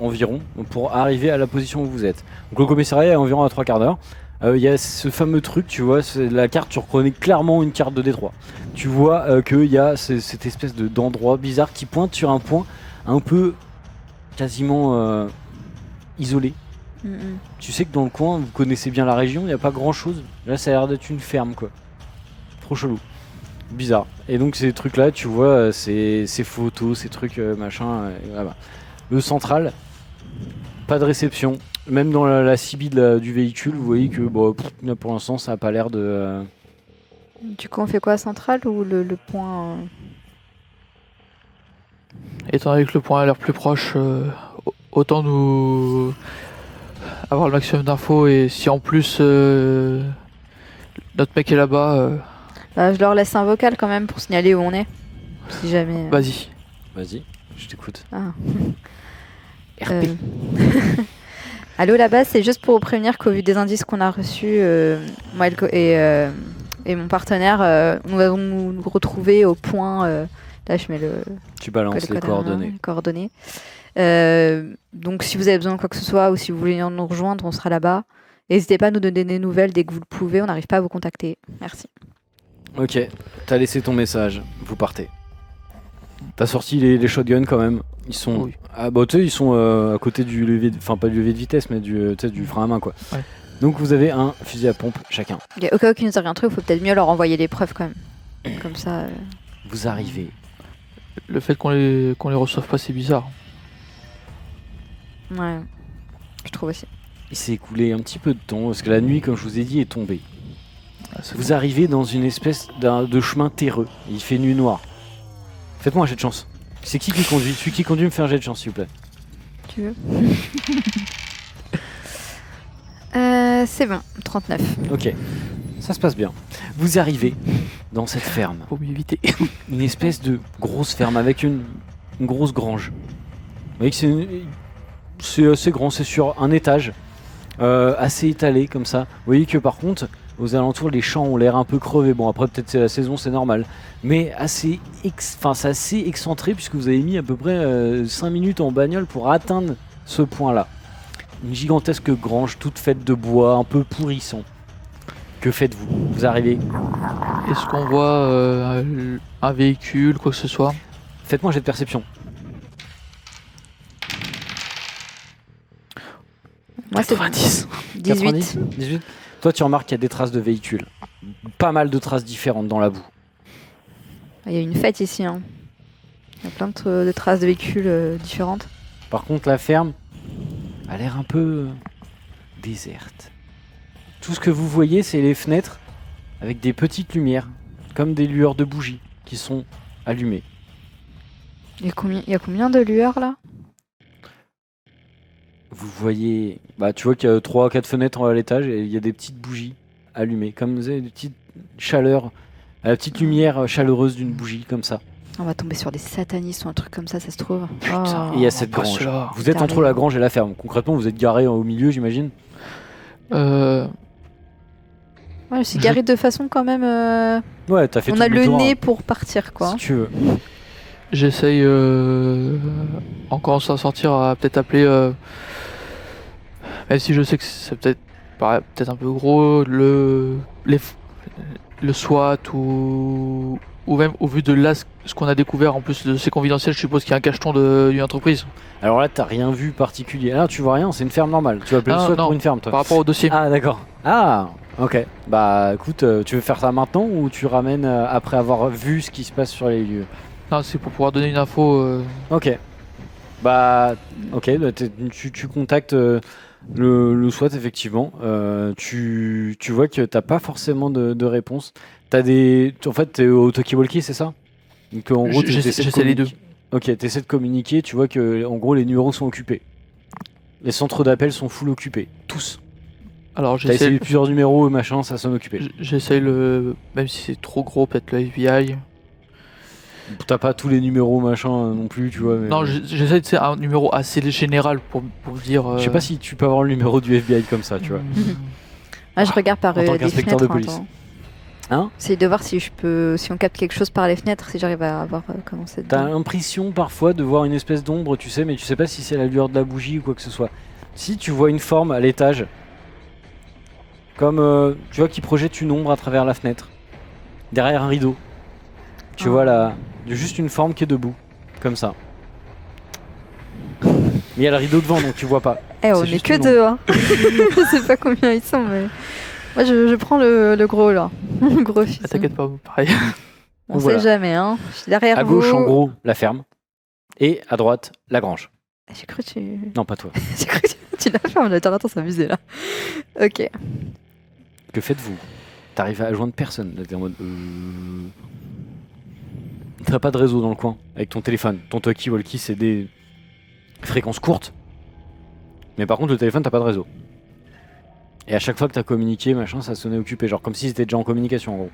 environ pour arriver à la position où vous êtes. Donc le commissariat est environ à 3 quarts d'heure. Il y a ce fameux truc, tu vois, c'est la carte, tu reconnais clairement une carte de Détroit. Tu vois qu'il y a cette espèce d'endroit bizarre qui pointe sur un point un peu quasiment isolé. Tu sais que dans le coin, vous connaissez bien la région, il n'y a pas grand chose. Là, ça a l'air d'être une ferme, quoi. Trop chelou. Bizarre. Et donc, ces trucs-là, tu vois, ces photos, ces trucs, machin. Voilà. Le central, pas de réception. Même dans la CB du véhicule, vous voyez que bon, pour l'instant, ça n'a pas l'air de. Du coup, on fait quoi, central ou le point Étant donné que le point a l'air plus proche, autant nous avoir le maximum d'infos et si en plus notre mec est là-bas, je leur laisse un vocal quand même pour signaler où on est. Si jamais. vas-y. Vas-y, je t'écoute. Ah. RP. Allô, là-bas, c'est juste pour vous prévenir qu'au vu des indices qu'on a reçus, moi et mon partenaire, nous allons nous retrouver au point. Là, je mets Tu balances les coordonnées. Donc, si vous avez besoin de quoi que ce soit ou si vous voulez nous rejoindre, on sera là-bas. N'hésitez pas à nous donner des nouvelles dès que vous le pouvez. On n'arrive pas à vous contacter. Merci. Ok, t'as laissé ton message. Vous partez. T'as sorti les shotguns quand même. Ils sont. Oui. Ah bah tu sais, ils sont à côté du levier, enfin pas du levier de vitesse, mais du frein à main quoi. Ouais. Donc vous avez un fusil à pompe chacun. Okay, au cas où ils nous arrive un truc, il faut peut-être mieux leur envoyer les preuves quand même. Comme ça. Vous arrivez. Le fait qu'on les reçoive pas, c'est bizarre. Ouais, je trouve aussi. Il s'est écoulé un petit peu de temps parce que la nuit, comme je vous ai dit, est tombée. Ah, c'est Vous bon. arrivez dans une espèce de chemin terreux. Il fait nuit noire. Faites-moi un jet de chance. C'est qui conduit? Celui qui conduit me fait un jet de chance, s'il vous plaît. Tu veux C'est bon, 39. Ok, ça se passe bien. Vous arrivez dans cette ferme. Faut mieux éviter. Une espèce de grosse ferme avec une grosse grange. Vous voyez que c'est assez grand, c'est sur un étage, assez étalé comme ça. Vous voyez que par contre, aux alentours, les champs ont l'air un peu crevés. Bon, après, peut-être c'est la saison, c'est normal. Mais c'est assez excentré puisque vous avez mis à peu près 5 minutes en bagnole pour atteindre ce point-là. Une gigantesque grange toute faite de bois, un peu pourrissant. Que faites-vous? Vous arrivez. Est-ce qu'on voit un véhicule, quoi que ce soit? Faites-moi un jet de perception. Moi, c'est 90. 18. 18. Toi, tu remarques qu'il y a des traces de véhicules. Pas mal de traces différentes dans la boue. Il y a une fête ici. Hein. Il y a plein de traces de véhicules différentes. Par contre, la ferme a l'air un peu déserte. Tout ce que vous voyez, c'est les fenêtres avec des petites lumières, comme des lueurs de bougies qui sont allumées. Il y a combien de lueurs là? Vous voyez, tu vois qu'il y a 3 ou 4 fenêtres à l'étage et il y a des petites bougies allumées, comme vous avez des petites chaleurs, la petite lumière chaleureuse d'une bougie comme ça. On va tomber sur des satanistes ou un truc comme ça se trouve. Putain. Et il y a cette pas grange. cela. Vous êtes entre la grange et la ferme. Concrètement, vous êtes garé au milieu, j'imagine. Euh, Ouais, je suis garé de façon quand même. Ouais, t'as fait On tout a le tour, nez hein, pour partir quoi. si tu veux. J'essaye en commençant à sortir à peut-être appeler, même si je sais que ça paraît peut-être un peu gros, le SWAT ou même au vu de là ce qu'on a découvert en plus de ces confidentiels, je suppose qu'il y a un cacheton d'une entreprise. Alors là, t'as rien vu particulier. Ah, tu vois rien, c'est une ferme normale. Tu vas appeler le SWAT pour une ferme, toi. Par rapport au dossier. Ah, d'accord. Ah, ok. Bah, écoute, tu veux faire ça maintenant ou tu ramènes après avoir vu ce qui se passe sur les lieux? Non, c'est pour pouvoir donner une info. Ok. Bah, ok. Tu contactes le SWAT, effectivement. Tu vois que t'as pas forcément de réponse. En fait, t'es au talkie-walkie, c'est ça? Donc, en gros, J'essaie les deux. Ok, t'essaies de communiquer, tu vois que en gros les numéros sont occupés. Les centres d'appel sont full occupés, tous. Alors T'as essayé plusieurs numéros, machin, ça s'en occupait. j'essaye même si c'est trop gros, peut-être le FBI. T'as pas tous les numéros, machin, non plus, tu vois. Mais... Non, j'essaye de faire un numéro assez général pour me dire. Je sais pas si tu peux avoir le numéro du FBI comme ça, tu vois. Moi, je regarde par En tant les qu'inspecteur fenêtres. de police. Hein? C'est de voir si on capte quelque chose par les fenêtres, si j'arrive à voir comment c'est. T'as dedans. l'impression parfois de voir une espèce d'ombre, tu sais, mais tu sais pas si c'est la lueur de la bougie ou quoi que ce soit. Si tu vois une forme à l'étage, comme tu vois qui projette une ombre à travers la fenêtre, derrière un rideau. Tu vois là, juste une forme qui est debout, comme ça. Mais il y a le rideau devant, donc tu vois pas. On c'est est juste que une deux, hein. Je sais pas combien ils sont, mais. Moi, je prends le gros là. Le gros fils. T'inquiète pas, pareil. On Voilà. sait jamais, hein. Je suis derrière À vous. gauche, en gros, la ferme. Et à droite, la grange. J'ai cru que tu. Non, pas toi. J'ai cru que tu la fermes. Attends, s'amuser là. Ok. Que faites-vous? T'arrives à joindre personne. Là, t'es en mode. T'as pas de réseau dans le coin avec ton téléphone. Ton talkie-walkie, c'est des fréquences courtes. Mais par contre, le téléphone, t'as pas de réseau. Et à chaque fois que t'as communiqué, machin, ça sonnait occupé. Genre comme si c'était déjà en communication, en gros.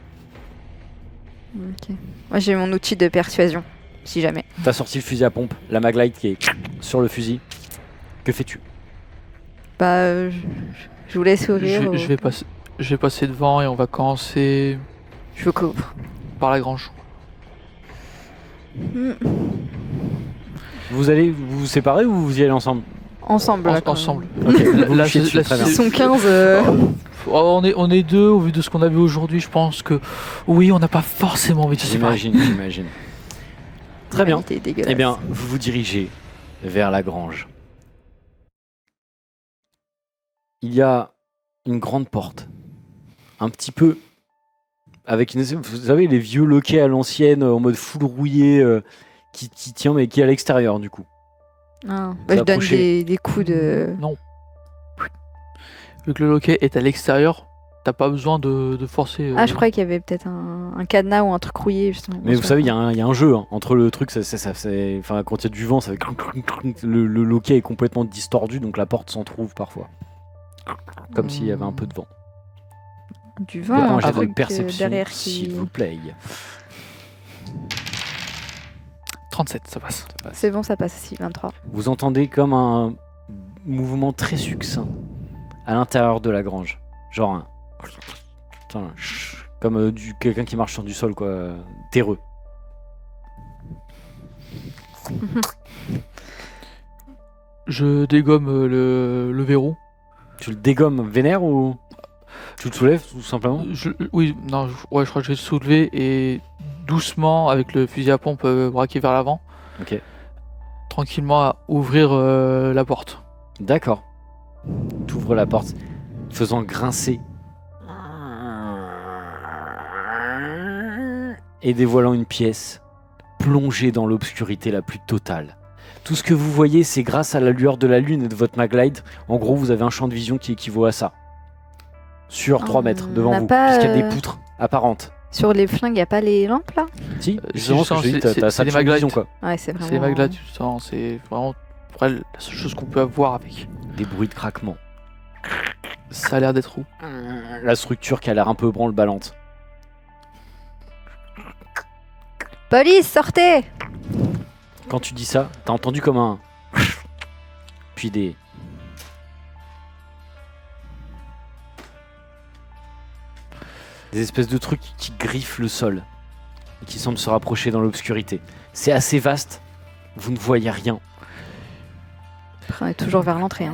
Ok. Moi, j'ai mon outil de persuasion, si jamais. T'as sorti le fusil à pompe, la maglite qui est sur le fusil. Que fais-tu? Bah, je vous laisse sourire. Je vais passer devant et on va commencer Je vous couvre. par la grange. Vous allez vous séparer ou vous y allez ensemble? Ensemble. là, quand Ensemble. Ok, vous Là, couchez dessus, là, très même. bien. Ils sont 15. Oh, on est deux, au vu de ce qu'on a vu aujourd'hui, je pense que oui, on n'a pas forcément envie de se séparer. J'imagine. Très bien. L'humanité est dégueulasse. Eh bien, vous vous dirigez vers la grange. Il y a une grande porte, un petit peu avec une, vous savez, les vieux loquets à l'ancienne en mode full rouillé qui tient mais qui est à l'extérieur du coup. Ah, bah, je donne Approchez. des coups de. Non. Vu que le loquet est à l'extérieur, t'as pas besoin de forcer. Ah, je croyais qu'il y avait peut-être un cadenas ou un truc rouillé justement. Mais vous savez, il y a un jeu hein, entre le truc, enfin, quand il y a du vent, ça fait le loquet est complètement distordu, donc la porte s'en trouve parfois. Comme s'il y avait un peu de vent. Du Faites-moi vent, un un jet de truc perception, derrière s'il qui. vous plaît. 37, ça passe. C'est bon, ça passe aussi, 23. Vous entendez comme un mouvement très succinct à l'intérieur de la grange. Genre un... Putain, comme quelqu'un qui marche sur du sol, quoi. Terreux. Je dégomme le verrou. Tu le dégommes vénère ou tu le soulèves tout simplement? Oui, non, je crois que je vais le soulever et doucement, avec le fusil à pompe braqué vers l'avant, Ok. tranquillement ouvrir la porte. D'accord. T'ouvres la porte, faisant grincer et dévoilant une pièce plongée dans l'obscurité la plus totale. Tout ce que vous voyez, c'est grâce à la lueur de la lune et de votre maglide. En gros, vous avez un champ de vision qui équivaut à ça. Sur 3 mètres devant n'a vous, pas, puisqu'il y a des poutres apparentes. Sur les flingues, il n'y a pas les lampes là? Si, si, justement, ce que je te dis, c'est- t'as c'est ça de des champ de vision, maglites. quoi. Ouais, c'est vraiment. C'est les maglades, tu sens, c'est vraiment pour elle, la seule chose qu'on peut avoir avec. Des bruits de craquement. Ça a l'air d'être où? La structure qui a l'air un peu branle-ballante. Police, sortez! Quand tu dis ça, t'as entendu comme un... Puis des... Des espèces de trucs qui griffent le sol. Et qui semblent se rapprocher dans l'obscurité. C'est assez vaste. Vous ne voyez rien. On est toujours vers l'entrée. Hein.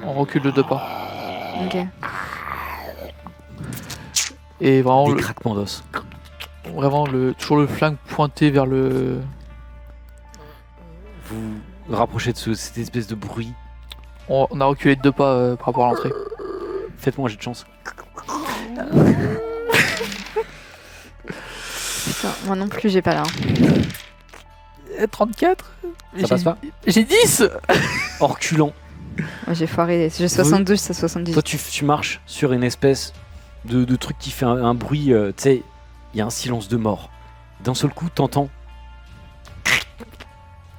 On recule de 2 pas. Ok. Et vraiment, Des craquements d'os. toujours le flingue pointé vers le. Vous vous rapprochez de cette espèce de bruit. On a reculé de 2 pas par rapport à l'entrée. Faites-moi un jet de chance. Putain, moi non plus, j'ai pas là. 34. Ça passe pas? J'ai 10. En reculant, Moi j'ai foiré. J'ai 72, c'est 78. toi tu marches sur une espèce de truc qui fait un bruit, tu sais, il y a un silence de mort. D'un seul coup, t'entends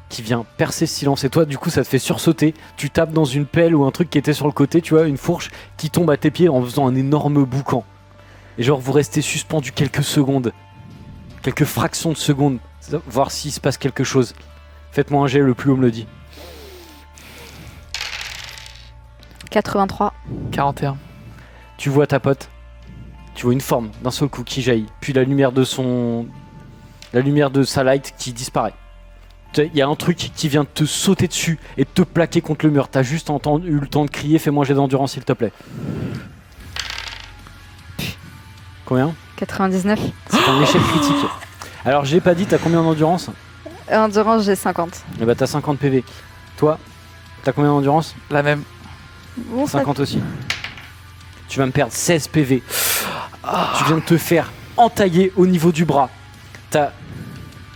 qui qui vient percer ce silence. Et toi, du coup, ça te fait sursauter. Tu tapes dans une pelle ou un truc qui était sur le côté, tu vois, une fourche qui tombe à tes pieds en faisant un énorme boucan. Et genre, vous restez suspendu quelques secondes, quelques fractions de secondes, voir s'il se passe quelque chose. Faites-moi un jet, le plus haut me le dit. 83. 41. Tu vois ta pote, tu vois une forme d'un seul coup qui jaillit, puis la lumière de sa light qui disparaît. Il y a un truc qui vient te sauter dessus et te plaquer contre le mur. T'as juste eu le temps de crier, fais-moi un jet d'endurance s'il te plaît. Combien ? 99. C'est un échec critique. Alors j'ai pas dit, t'as combien d'endurance ? Endurance, j'ai 50. Eh bah t'as 50 PV. Toi, t'as combien d'endurance ? La même. Bon, ça... 50 aussi. Tu vas me perdre 16 PV. Tu viens de te faire entailler au niveau du bras.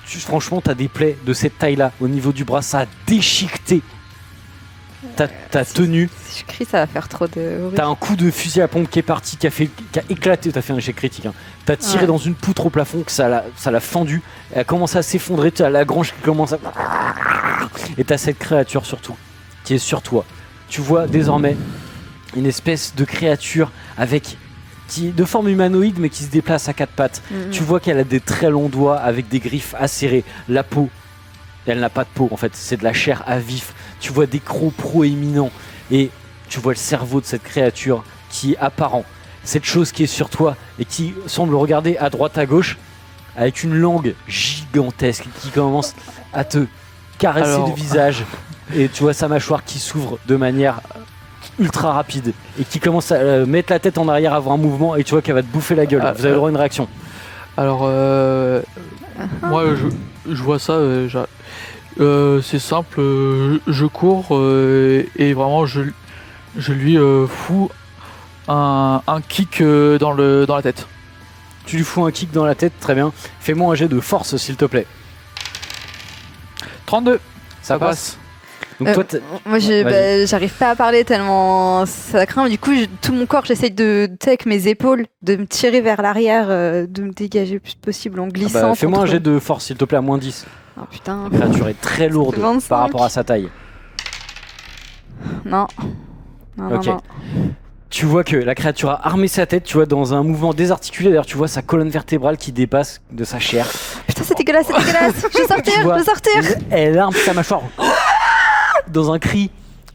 Franchement, t'as des plaies de cette taille-là au niveau du bras. Ça a déchiqueté ta tenue. Si je crie, ça va faire trop de... T'as un coup de fusil à pompe qui est parti, qui a éclaté. T'as fait un échec critique. Hein. T'as tiré dans une poutre au plafond, que ça l'a fendu. Elle a commencé à s'effondrer. T'as la grange qui commence à... Et t'as cette créature surtout, qui est sur toi. Tu vois désormais une espèce de créature de forme humanoïde mais qui se déplace à quatre pattes. Tu vois qu'elle a des très longs doigts avec des griffes acérées. La peau, elle n'a pas de peau en fait, c'est de la chair à vif. Tu vois des crocs proéminents et tu vois le cerveau de cette créature qui est apparent. Cette chose qui est sur toi et qui semble regarder à droite à gauche avec une langue gigantesque qui commence à te caresser le visage. Et tu vois sa mâchoire qui s'ouvre de manière ultra rapide et qui commence à mettre la tête en arrière, à avoir un mouvement et tu vois qu'elle va te bouffer la gueule. Vous avez le droit à une réaction. Alors, moi je vois ça, c'est simple, je cours et vraiment je lui fous un kick dans la tête. Tu lui fous un kick dans la tête, très bien. Fais-moi un jet de force s'il te plaît. 32. Ça passe. Donc toi, moi j'arrive pas à parler tellement ça craint. Du coup tout mon corps j'essaye avec mes épaules de me tirer vers l'arrière, de me dégager le plus possible en glissant. Fais-moi un jet de force s'il te plaît à moins 10. Oh putain. La créature est très lourde 25. par rapport à sa taille. Non. Ok. Tu vois que la créature a armé sa tête, tu vois, dans un mouvement désarticulé. D'ailleurs, tu vois sa colonne vertébrale qui dépasse de sa chair. Putain, c'est dégueulasse, c'est dégueulasse. Je vais sortir. Elle arme sa mâchoire dans un cri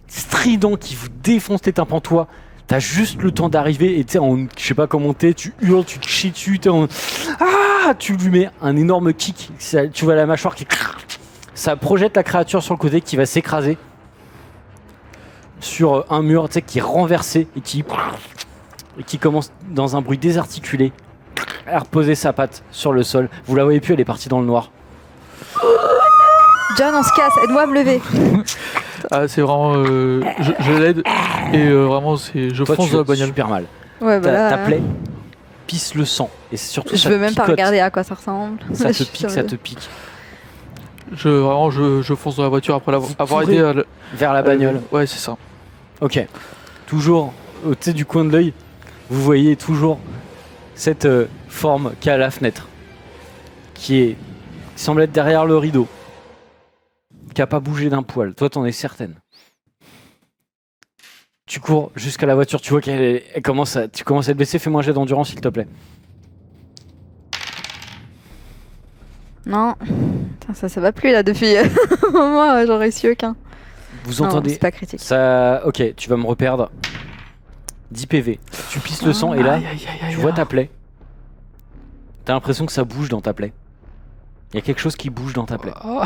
strident qui vous défonce les tympans. Toi, t'as juste le temps d'arriver et tu sais, je sais pas comment tu hurles, tu te chies dessus, tu lui mets un énorme kick. Tu vois la mâchoire qui... Ça projette la créature sur le côté qui va s'écraser sur un mur, tu sais, qui est renversé et qui commence dans un bruit désarticulé à reposer sa patte sur le sol. Vous la voyez plus, elle est partie dans le noir. John, on se casse, aide-moi à me lever. C'est vraiment... je l'aide et vraiment je fonce dans la bagnole. Super mal. Ouais, ta plaie pisse le sang et surtout je veux même pas regarder à quoi ça ressemble. Ça te pique. Je fonce dans la voiture après avoir aidé vers la bagnole. Ouais, c'est ça. Ok. Toujours au pied du coin de l'œil, vous voyez toujours cette forme qui est à la fenêtre, qui semble être derrière le rideau, qui a pas bougé d'un poil. Toi, t'en es certaine. Tu cours jusqu'à la voiture, tu vois tu commences à te baisser. Fais-moi un jet d'endurance, s'il te plaît. Non. Putain, ça va plus là depuis moi, j'en réussi aucun. Vous entendez? C'est pas critique. Ça, ok, tu vas me reperdre 10 PV. Tu pisses le sang et là, tu vois ta plaie. T'as l'impression que ça bouge dans ta plaie. Il y a quelque chose qui bouge dans ta plaie. Oh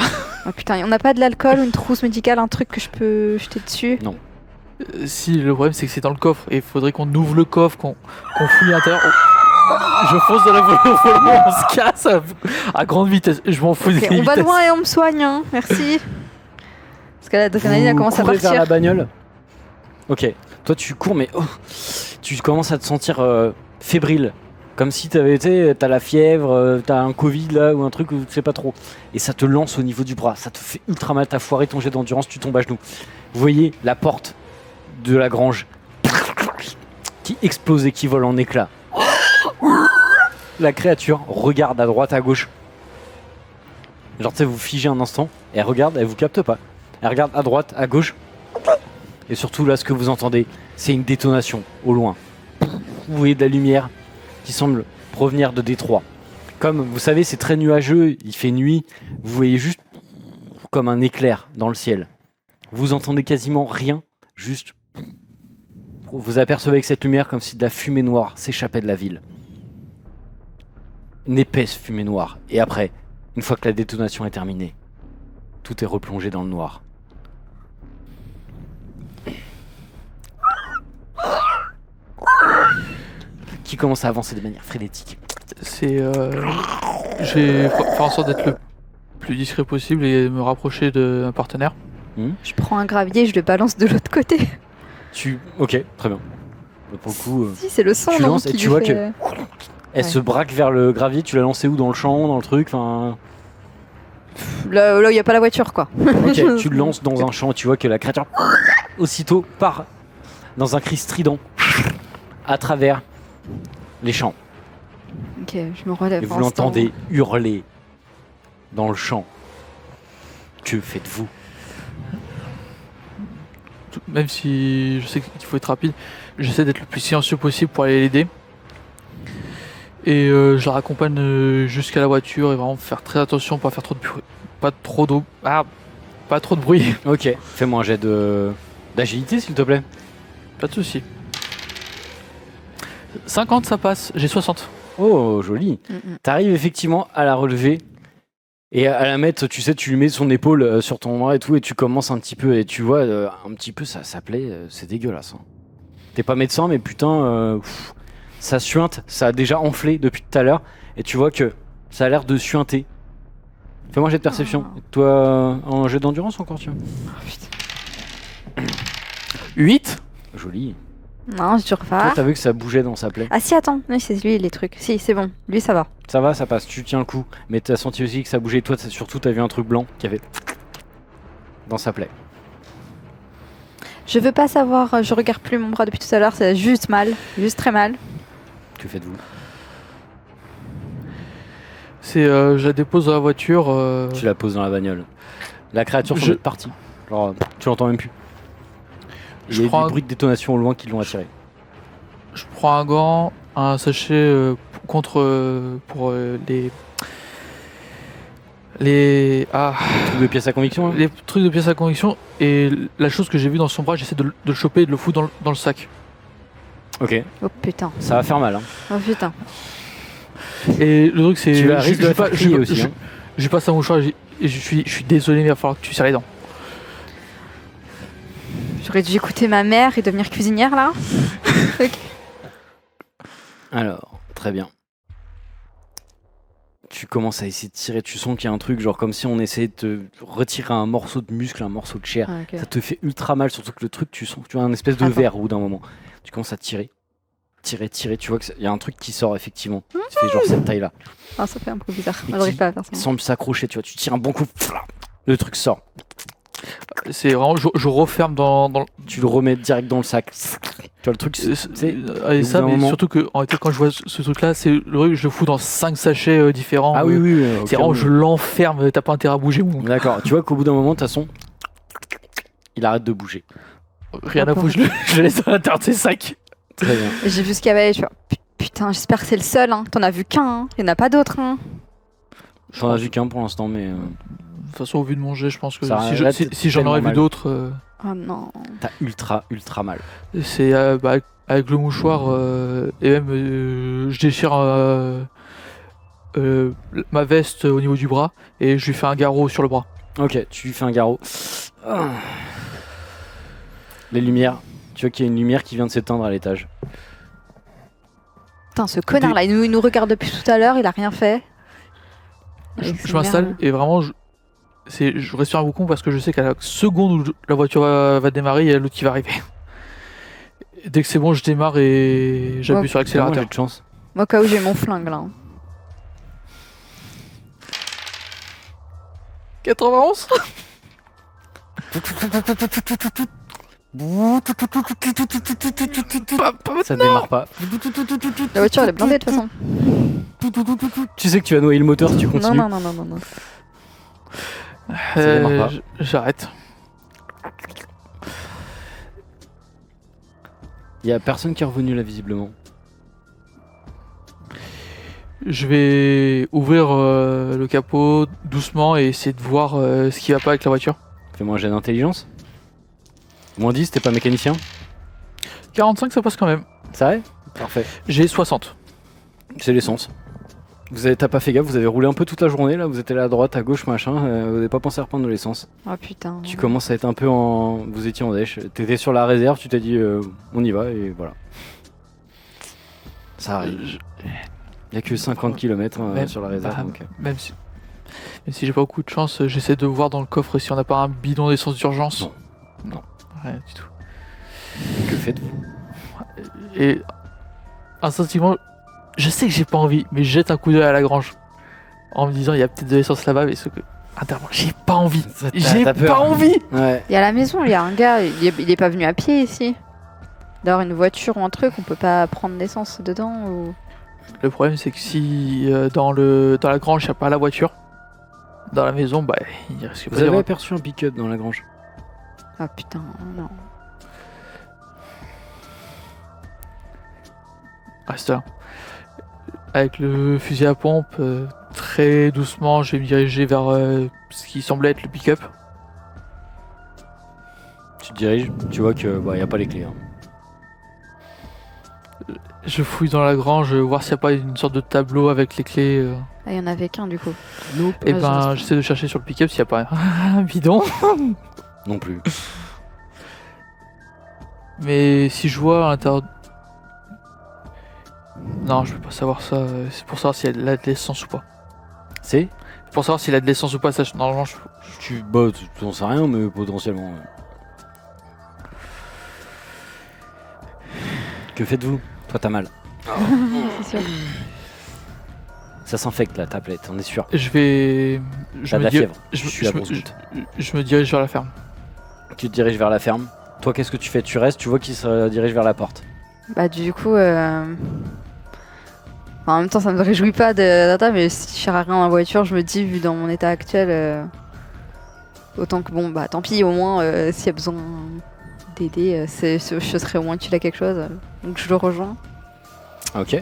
putain, on n'a pas de l'alcool ou une trousse médicale, un truc que je peux jeter dessus? Non. Si, le problème c'est que c'est dans le coffre et il faudrait qu'on ouvre le coffre, qu'on fouille l'intérieur. Je fonce dans la voiture, on se casse à grande vitesse. Je m'en fous des vitesses. On va loin et on me soigne, hein. Merci. Parce que la Adrénaline elle commence à partir. Vers la bagnole. Ok, toi tu cours mais tu commences à te sentir fébrile. Comme si t'as la fièvre, t'as un Covid là ou un truc, tu sais pas trop. Et ça te lance au niveau du bras, ça te fait ultra mal, t'as foiré ton jet d'endurance, tu tombes à genoux. Vous voyez la porte de la grange qui explose et qui vole en éclats. La créature regarde à droite à gauche. Genre tu sais, vous figez un instant, et elle regarde, elle vous capte pas. Elle regarde à droite, à gauche. Et surtout là, ce que vous entendez, c'est une détonation au loin. Vous voyez de la lumière qui semble provenir de Détroit. Comme vous savez, c'est très nuageux, il fait nuit, vous voyez juste comme un éclair dans le ciel. Vous entendez quasiment rien, juste vous apercevez avec cette lumière comme si de la fumée noire s'échappait de la ville. Une épaisse fumée noire. Et après, une fois que la détonation est terminée, tout est replongé dans le noir. Qui commence à avancer de manière frénétique. Je vais faire en sorte d'être le plus discret possible et me rapprocher d'un partenaire. Je prends un gravier et je le balance de l'autre côté. Ok, très bien. Pour le coup, Si, c'est le son, tu non, lances qui et lui tu vois fait, elle Ouais. se braque vers le gravier. Tu l'as lancé où? Dans le champ, dans le truc, enfin... Là où il n'y a pas la voiture, quoi. Ok, tu le lances dans un champ et tu vois que la créature aussitôt part dans un cri strident à travers les champs. Ok, je me relève. Et vous pour l'instant. l'entendez hurler dans le champ. Que faites-vous? Même si je sais qu'il faut être rapide, j'essaie d'être le plus silencieux possible pour aller l'aider. Et je la raccompagne jusqu'à la voiture et vraiment faire très attention, pas faire trop de bruit. Pas trop de bruit. Ok, fais-moi un jet d'agilité s'il te plaît. Pas de soucis. 50 ça passe, j'ai 60. Oh, joli. Mm. T'arrives effectivement à la relever et à la mettre, tu sais, tu lui mets son épaule sur ton bras et tout, et tu commences un petit peu, et tu vois, un petit peu, ça plaît, c'est dégueulasse. Hein. T'es pas médecin, mais putain, ça suinte, ça a déjà enflé depuis tout à l'heure, et tu vois que ça a l'air de suinter. Fais-moi un jet de perception. Oh. Et toi, un jet d'endurance encore, tu vois. Oh, putain. 8. Joli. Non, je dure Toi, pas. t'as vu que ça bougeait dans sa plaie. Ah si, attends. Oui, c'est lui les trucs. Si, c'est bon. Lui, ça va. Ça va, ça passe, tu tiens le coup, mais t'as senti aussi que ça bougeait. Toi, surtout, t'as vu un truc blanc qui avait dans sa plaie. Je veux pas savoir. Je regarde plus mon bras depuis tout à l'heure. C'est juste mal. Juste très mal. Que faites-vous? Je la dépose dans la voiture. Tu la poses dans la bagnole. La créature semble Je- être partie. Genre, tu l'entends même plus. Il y a Je eu prends des un- bruits de détonation au loin qui l'ont attiré. Je prends un gant, un sachet contre pour les Truc de pièce à conviction, hein. les trucs de pièces à conviction et la chose que j'ai vue dans son bras, j'essaie de le choper et de le foutre dans le sac. Ok, Oh putain. ça va faire mal. Hein. Oh putain. Et le truc c'est Tu vas je- risquer de je la pas- faire crier je- aussi. je- Hein. je passe un mouchoir et je suis désolé mais il va falloir que tu serres les dents. J'aurais dû écouter ma mère et devenir cuisinière là. Alors, très bien. Tu commences à essayer de tirer, tu sens qu'il y a un truc, genre comme si on essayait de te retirer un morceau de muscle, un morceau de chair. Ah, ok. Ça te fait ultra mal, surtout que le truc, tu sens que tu as un espèce de Attends. verre au bout d'un moment. Tu commences à tirer, tu vois qu'il y a un truc qui sort effectivement. Qui fait genre cette taille-là. Ah, ça fait un peu bizarre. Et J'arrive qui- pas à faire ça. Il semble s'accrocher, tu vois. Tu tires un bon coup, le truc sort. C'est vraiment je referme dans Tu le remets direct dans le sac. Tu vois le truc, c'est et ça bout d'un mais moment- surtout que en réalité quand je vois ce truc là, c'est le truc je le fous dans 5 sachets différents. Ah oui, oui, oui. au C'est cas vraiment où. je l'enferme, t'as pas intérêt à bouger mon. D'accord, tu vois qu'au bout d'un moment, de toute façon, il arrête de bouger. Rien à foutre, je le laisse à l'intérieur de ses sacs. Très bien. Et j'ai vu ce qu'il y avait. Je fais, putain, j'espère que c'est le seul. Hein. T'en as vu qu'un. Hein. Il y en a pas d'autres. Hein. J'en ai vu qu'un pour l'instant, mais De toute façon, au vu de mon jet, je pense que Ça si arrête si j'en aurais vu mal. d'autres, Oh non. t'as ultra mal. c'est avec le mouchoir et même je déchire ma veste au niveau du bras et je lui fais un garrot sur le bras. Ok, tu lui fais un garrot. Ah. Les lumières, tu vois qu'il y a une lumière qui vient de s'éteindre à l'étage. Putain, ce connard là, il nous regarde depuis tout à l'heure. Il a rien fait. Avec Je ses m'installe merdes. et vraiment je respire un boucon parce que je sais qu'à la seconde où la voiture va démarrer, il y a l'autre qui va arriver. Et dès que c'est bon, je démarre et j'appuie Ouais. sur Vraiment, l'accélérateur. j'ai de chance. Moi, au cas où j'ai mon flingue là. 91. Ça démarre pas. La voiture elle est blindée de toute façon. Tu sais que tu vas noyer le moteur si tu Non, continues. non, non, non, non, non. Ça démarre pas. J'arrête. Il y a personne qui est revenu là visiblement. Je vais ouvrir le capot doucement et essayer de voir ce qui va pas avec la voiture. Fais-moi un jet d'intelligence. Moins 10, t'es pas mécanicien? 45, ça passe quand même. Ça va? Parfait. J'ai 60. C'est l'essence. T'as pas fait gaffe, vous avez roulé un peu toute la journée là, vous étiez là à droite, à gauche, machin, vous avez pas pensé à reprendre de l'essence. Oh putain. Tu commences à être un peu en... Vous étiez en dèche, t'étais sur la réserve, tu t'es dit on y va et voilà. Ça arrive. Il y a que 50 km Même- sur la réserve. bah, donc, Même si j'ai pas beaucoup de chance, j'essaie de voir dans le coffre si on n'a pas un bidon d'essence d'urgence. Non. Non. Rien du tout. que faites-vous? Et instinctivement, je sais que j'ai pas envie, mais je jette un coup d'œil à la grange. En me disant, il y a peut-être de l'essence là-bas, mais ce que. Intérieurement, j'ai pas envie. J'ai t'as peur. pas envie. Ouais. Il y a la maison, il y a un gars, il est pas venu à pied ici. D'avoir une voiture ou un truc, on peut pas prendre d'essence dedans ou... Le problème, c'est que si dans la grange, il n'y a pas la voiture, dans la maison, bah, il risque pas Vous d'y avez avoir. aperçu un pick-up dans la grange? Ah putain, non. Reste là. Avec le fusil à pompe, très doucement, je vais me diriger vers ce qui semblait être le pick-up. Tu te diriges, tu vois que bah, y a pas les clés. Hein. Je fouille dans la grange, voir s'il n'y a pas une sorte de tableau avec les clés. Ah, il y en avait qu'un du coup. Et Ouais, ben, j'essaie de chercher sur le pick-up s'il n'y a pas un bidon. Non plus. Mais si je vois à l'intérieur. Non, je peux pas savoir ça. C'est pour savoir s'il y a de l'essence ou pas. C'est Pour savoir s'il a de l'essence ou pas, ça, normalement, Tu bah, tu n'en sais rien, mais potentiellement. Que faites-vous? Toi, t'as mal. C'est sûr. Ça s'infecte la tablette, on est sûr. je vais. Je T'as de me, la dir- fièvre. je, suis la je me- grosse goutte. je me dirige vers la ferme. Tu te diriges vers la ferme. Toi, qu'est-ce que tu fais? Tu restes, tu vois qu'il se dirige vers la porte. Bah du coup, en même temps ça me réjouit pas d'attendre, mais si je sers à rien dans la voiture, je me dis vu dans mon état actuel, autant que bon bah tant pis au moins s'il y a besoin d'aider, je serai au moins utile à quelque chose. Donc je le rejoins. Ok.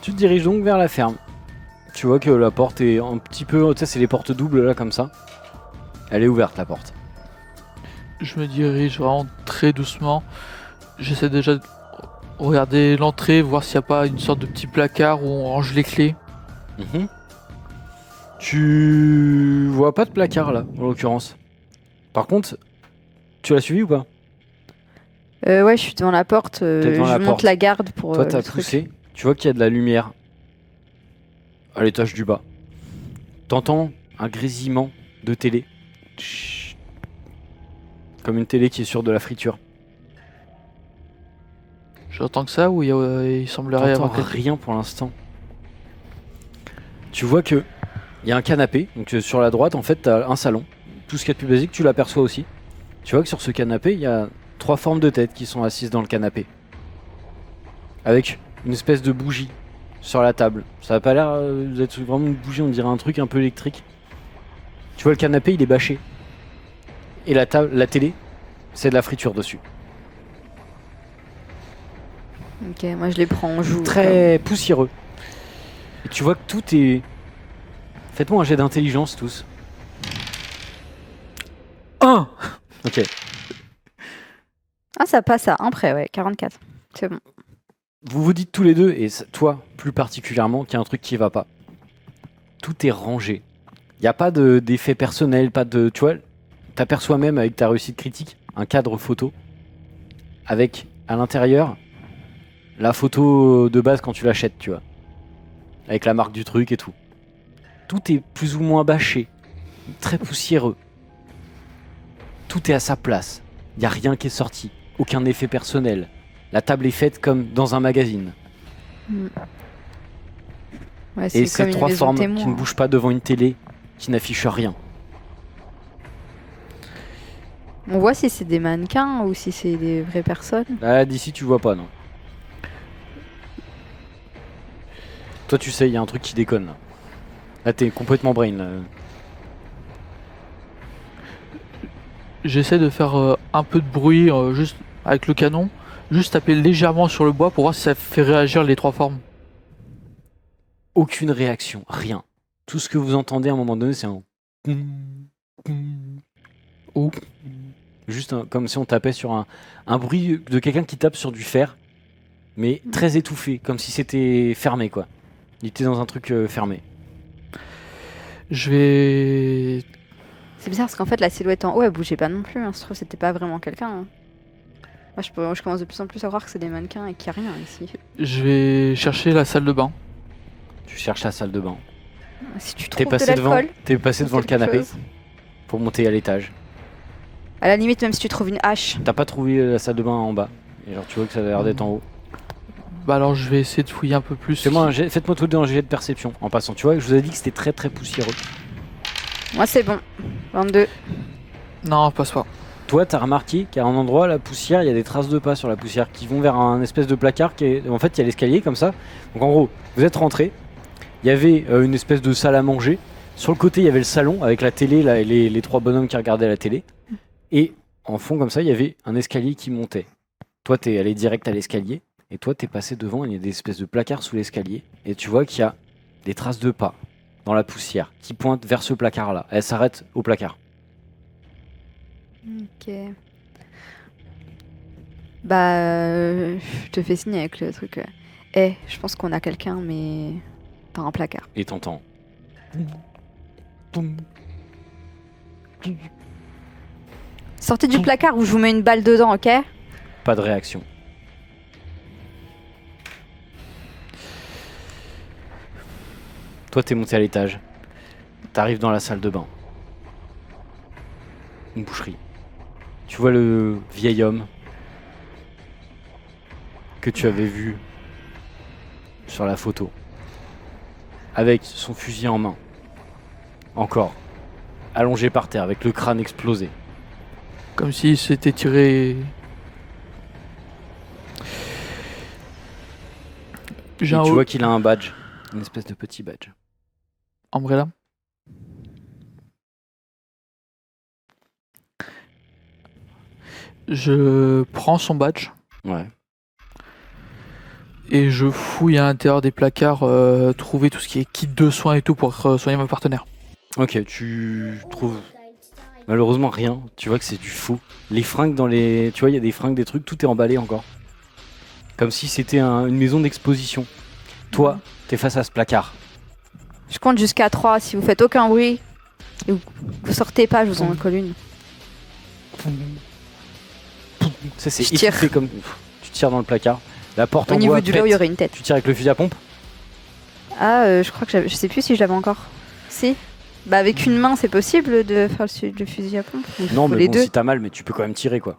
Tu te diriges donc vers la ferme. Tu vois que la porte est un petit peu... Tu sais, c'est les portes doubles là, comme ça. Elle est ouverte, la porte. Je me dirige vraiment très doucement. J'essaie déjà de regarder l'entrée, voir s'il n'y a pas une sorte de petit placard où on range les clés. Mhm. Tu vois pas de placard là, en l'occurrence. Par contre, tu l'as suivi ou pas? Ouais, je suis devant la porte, devant je la monte porte. la garde pour Toi, le t'as truc. poussé. Tu vois qu'il y a de la lumière à l'étage du bas. T'entends un grésillement de télé. Chut. Comme une télé qui est sur de la friture. J'entends que ça ou il semblerait y T'entends avoir quelque... rien pour l'instant. Tu vois que il y a un canapé. Donc sur la droite, en fait, t'as un salon. Tout ce qu'il y a de plus basique, tu l'aperçois aussi. Tu vois que sur ce canapé, il y a 3 formes de têtes qui sont assises dans le canapé. Avec une espèce de bougie sur la table. Ça a pas l'air d'être vraiment une bougie, on dirait un truc un peu électrique. Tu vois le canapé, il est bâché. Et la télé, c'est de la friture dessus. Ok, moi je les prends en joue. Très poussiéreux. Et tu vois que tout est... Faites-moi un jet d'intelligence tous. 1. Ok. Ah ça passe à 1 près, ouais, 44. C'est bon. Vous vous dites tous les deux, et toi plus particulièrement, qu'il y a un truc qui va pas. Tout est rangé. Il n'y a pas d'effet personnel, pas de... Tu vois, t'aperçois même avec ta réussite critique un cadre photo avec à l'intérieur la photo de base quand tu l'achètes, tu vois. Avec la marque du truc et tout. Tout est plus ou moins bâché, très poussiéreux. Tout est à sa place. Il n'y a rien qui est sorti, aucun effet personnel. La table est faite comme dans un magazine. Ouais, Et c'est ces comme une 3 maison formes témoin. qui ne bougent pas devant une télé, qui n'affichent rien. On voit si c'est des mannequins ou si c'est des vraies personnes. Là, d'ici, tu vois pas, non. Toi, tu sais, il y a un truc qui déconne, là. Là, t'es complètement brain, là. j'essaie de faire un peu de bruit juste avec le canon, juste taper légèrement sur le bois pour voir si ça fait réagir les 3 formes. Aucune réaction, rien. Tout ce que vous entendez à un moment donné, c'est un... Oh. Juste comme si on tapait sur un bruit de quelqu'un qui tape sur du fer, mais très étouffé, comme si c'était fermé, quoi. Il était dans un truc fermé. Je vais... C'est bizarre parce qu'en fait la silhouette en haut elle bougeait pas non plus. Hein. Je trouve que c'était pas vraiment quelqu'un. Hein. Moi je commence de plus en plus à croire que c'est des mannequins et qu'il n'y a rien ici. Je vais chercher la salle de bain. Tu cherches la salle de bain. Si tu T'es trouves de passé devant, l'alcool, t'es passé devant le quelque canapé chose. pour monter à l'étage. À la limite même si tu trouves une hache. T'as pas trouvé la salle de bain en bas. Et alors tu vois que ça a l'air d'être en haut. Bah alors je vais essayer de fouiller un peu plus. Faites-moi tous les deux un jet de perception en passant. Tu vois, je vous ai dit que c'était très très poussiéreux. Moi c'est bon. 22. Non, passe pas. Toi, t'as remarqué qu'à un endroit, la poussière, il y a des traces de pas sur la poussière qui vont vers un espèce de placard qui est... En fait, il y a l'escalier comme ça. Donc en gros, vous êtes rentré. Il y avait une espèce de salle à manger. Sur le côté, il y avait le salon avec la télé là, et les 3 bonhommes qui regardaient la télé. Et en fond, comme ça, il y avait un escalier qui montait. Toi, t'es allé direct à l'escalier. Et toi, t'es passé devant. Il y a des espèces de placards sous l'escalier. Et tu vois qu'il y a des traces de pas dans la poussière qui pointent vers ce placard-là. Elle s'arrête au placard. Ok. Bah je te fais signe avec le truc. Je pense qu'on a quelqu'un mais dans un placard. Et t'entends. Sortez du placard ou je vous mets une balle dedans, ok? Pas de réaction. Toi, t'es monté à l'étage. T'arrives dans la salle de bain. Une boucherie. Tu vois le vieil homme que tu avais vu sur la photo. Avec son fusil en main. Encore. Allongé par terre, avec le crâne explosé. Comme s'il s'était tiré... Et tu vois qu'il a un badge. Une espèce de petit badge. Umbrella. Je prends son badge Ouais. et je fouille à l'intérieur des placards, trouver tout ce qui est kit de soins et tout pour soigner mon partenaire. Ok, tu trouves malheureusement rien. Tu vois que c'est du faux. Les fringues dans les... Tu vois, il y a des fringues, des trucs, tout est emballé encore. Comme si c'était une maison d'exposition. Toi, t'es face à ce placard. Je compte jusqu'à 3 si vous faites aucun bruit. Et vous sortez pas, je vous en colle une. Ça, c'est Je tire. étouffé comme... Tu tires dans le placard. La porte Au en niveau bois du lot, il y pète. aurait une tête. Tu tires avec le fusil à pompe. Je crois que je sais plus si je l'avais encore. Si. Bah avec une main c'est possible de faire le fusil à pompe. Ou Non, faut mais les bon, deux. si t'as mal, mais tu peux quand même tirer, quoi.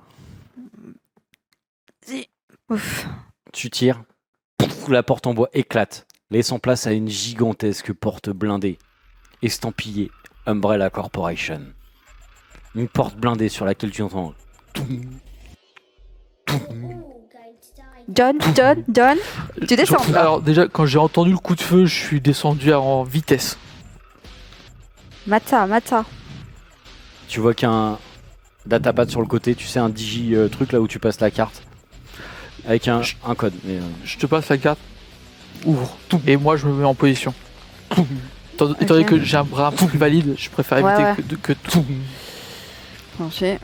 Si. Ouf. Tu tires. Pouf, la porte en bois éclate, laissant place à une gigantesque porte blindée, estampillée Umbrella Corporation. Une porte blindée sur laquelle tu entends... John, tu descends. Alors déjà, quand j'ai entendu le coup de feu, je suis descendu en vitesse. Mata. Tu vois qu'un datapad sur le côté, tu sais, un digi truc là où tu passes la carte. Avec un code. Mais, Je te passe la carte, ouvre, et moi je me mets en position. Étant donné que j'ai un bras un peu plus valide, je préfère éviter Ouais. que tout. Plancher.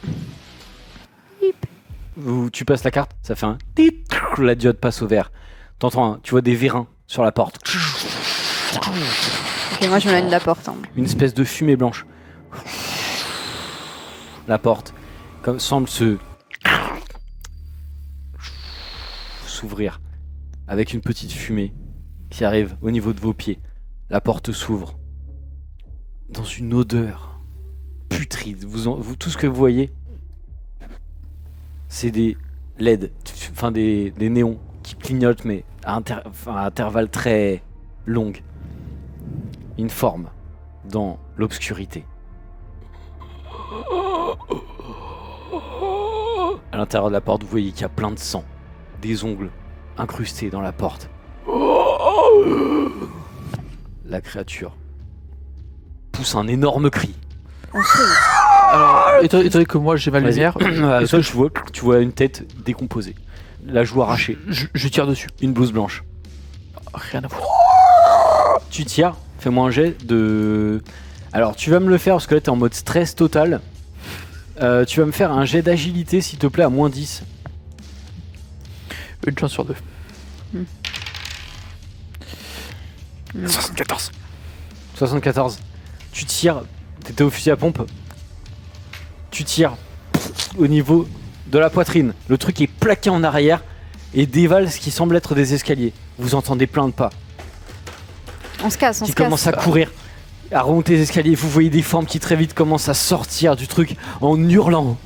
où tu passes la carte, ça fait un... tit, la diode passe au vert. T'entends, tu vois des vérins sur la porte. Ok, moi je me de la porte. Hein. Une espèce de fumée blanche. La porte semble s'ouvrir avec une petite fumée qui arrive au niveau de vos pieds. La porte s'ouvre dans une odeur putride. Tout ce que vous voyez, c'est des LED, enfin des néons qui clignotent, mais à intervalles très longs. Une forme dans l'obscurité. À l'intérieur de la porte, vous voyez qu'il y a plein de sang, des ongles incrustés dans la porte. La créature pousse un énorme cri. Alors, étant donné que moi j'ai ma Vas-y. lumière, est-ce Toi, que tu vois une tête décomposée, la joue arrachée, je tire dessus. une blouse blanche. Rien à voir. Tu tires, fais-moi un jet de... Alors tu vas me le faire parce que là t'es en mode stress total. Tu vas me faire un jet d'agilité s'il te plaît à moins 10. Une chance sur 2. 74. 74. Tu tires, t'étais au fusil à pompe. Tu tires au niveau de la poitrine. Le truc est plaqué en arrière et dévale ce qui semble être des escaliers. Vous entendez plein de pas On se casse, on qui se casse. commencent à courir, à remonter les escaliers. Vous voyez des formes qui très vite commencent à sortir du truc en hurlant.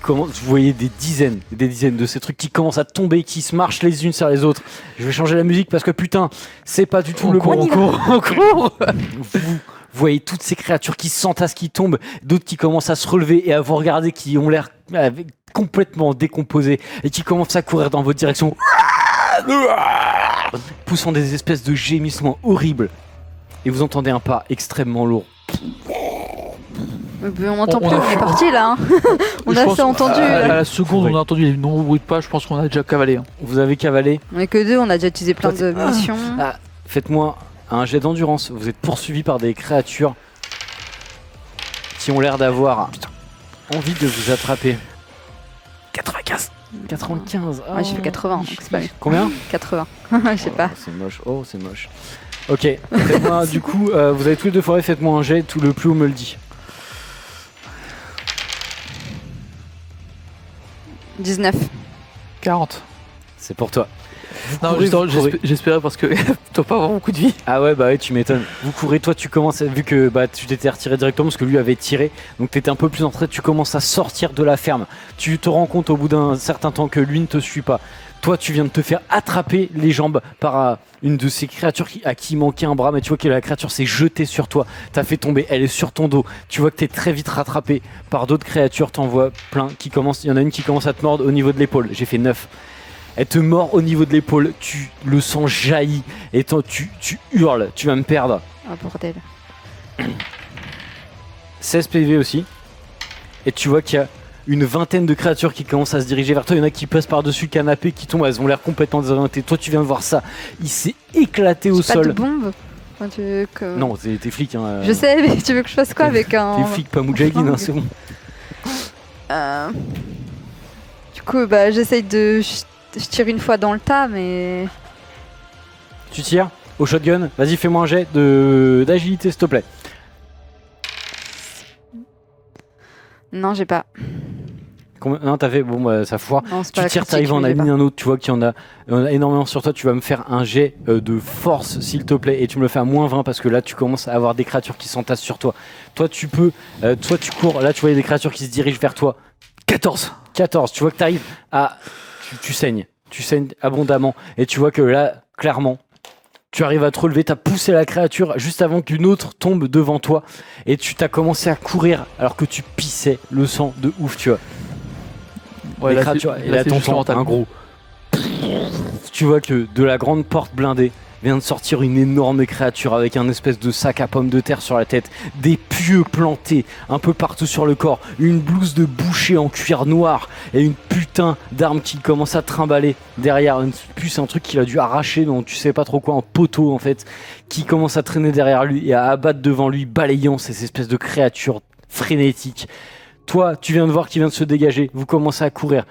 Vous voyez des dizaines de ces trucs qui commencent à tomber, qui se marchent les unes sur les autres. Je vais changer la musique parce que putain, c'est pas du tout le bon. On court. Vous voyez toutes ces créatures qui s'entassent, qui tombent, d'autres qui commencent à se relever et à vous regarder, qui ont l'air complètement décomposés et qui commencent à courir dans votre direction, poussant des espèces de gémissements horribles. Et vous entendez un pas extrêmement lourd. Mais on entend On plus, a- on est parti là. Hein. On Je a pense assez entendu. À là. la seconde, Oui. on a entendu les nombreux bruits de pas. Je pense qu'on a déjà cavalé. Hein. Vous avez cavalé. On est que deux, on a déjà utilisé plein Toi, de munitions. Faites-moi un jet d'endurance. Vous êtes poursuivi par des créatures qui ont l'air d'avoir envie de vous attraper. 95. 95. Ouais, j'ai fait 80, donc c'est pas mieux. Combien? 80. Je sais pas. C'est moche. Oh, c'est moche. Ok. Faites-moi, du coup, vous avez tous les deux forêts. Faites-moi un jet. Tout le plus haut me le dit. 19. 40. C'est pour toi. Non, courez, justement, vous courez. j'espérais parce que tu dois pas avoir beaucoup de vie. Ah ouais, bah ouais, tu m'étonnes. Vous courez, toi tu commences, vu que bah, tu t'étais retiré directement parce que lui avait tiré, donc t'étais un peu plus entré, tu commences à sortir de la ferme. Tu te rends compte au bout d'un certain temps que lui ne te suit pas. Toi tu viens de te faire attraper les jambes par une de ces créatures à qui manquait un bras, mais tu vois que la créature s'est jetée sur toi, t'as fait tomber, elle est sur ton dos. Tu vois que t'es très vite rattrapé par d'autres créatures, t'en vois plein qui commencent, il y en a une qui commence à te mordre au niveau de l'épaule, j'ai fait 9. Elle te mord au niveau de l'épaule, tu le sang jaillit et tu hurles, tu vas me perdre. Ah bordel. 16 PV aussi. Et tu vois qu'il y a une vingtaine de créatures qui commencent à se diriger vers toi. Il y en a qui passent par-dessus le canapé, qui tombent, elles ont l'air complètement désorientées. Toi tu viens de voir ça, il s'est éclaté au J'ai pas de sol. bombe. Enfin, tu veux que... Non, t'es flic. Hein. Je sais, mais tu veux que je fasse quoi avec un... T'es flic, pas Moudjahidine, hein, c'est bon. Du coup, bah j'essaye de... Je tire une fois dans le tas, mais... Tu tires au shotgun. Vas-y, fais-moi un jet d'agilité, s'il te plaît. Non, j'ai pas. Combien... Non, t'as fait. Bon, bah, ça foire. Non, c'est Tu pas la tires, critique, t'arrives en mais j'ai ami pas. un autre, tu vois qu'il y en a énormément sur toi, tu vas me faire un jet de force s'il te plaît et tu me le fais à moins 20 parce que là tu commences à avoir des créatures qui s'entassent sur toi. Toi tu peux, toi tu cours, là tu vois il y a des créatures qui se dirigent vers toi. 14, tu vois que t'arrives à... Tu saignes abondamment et tu vois que là clairement tu arrives à te relever, t'as poussé la créature juste avant qu'une autre tombe devant toi et tu t'as commencé à courir alors que tu pissais le sang de ouf tu vois. Ouais, Les là, créatures, c'est- et là, là c'est juste t'entends mental. un gros. Tu vois que de la grande porte blindée vient de sortir une énorme créature avec un espèce de sac à pommes de terre sur la tête, des pieux plantés un peu partout sur le corps, une blouse de boucher en cuir noir et une putain d'arme qui commence à trimballer derrière. C'est un truc qu'il a dû arracher, donc tu sais pas trop quoi, un poteau en fait, qui commence à traîner derrière lui et à abattre devant lui, balayant ces espèces de créatures frénétiques. Toi, tu viens de voir qu'il vient de se dégager, vous commencez à courir.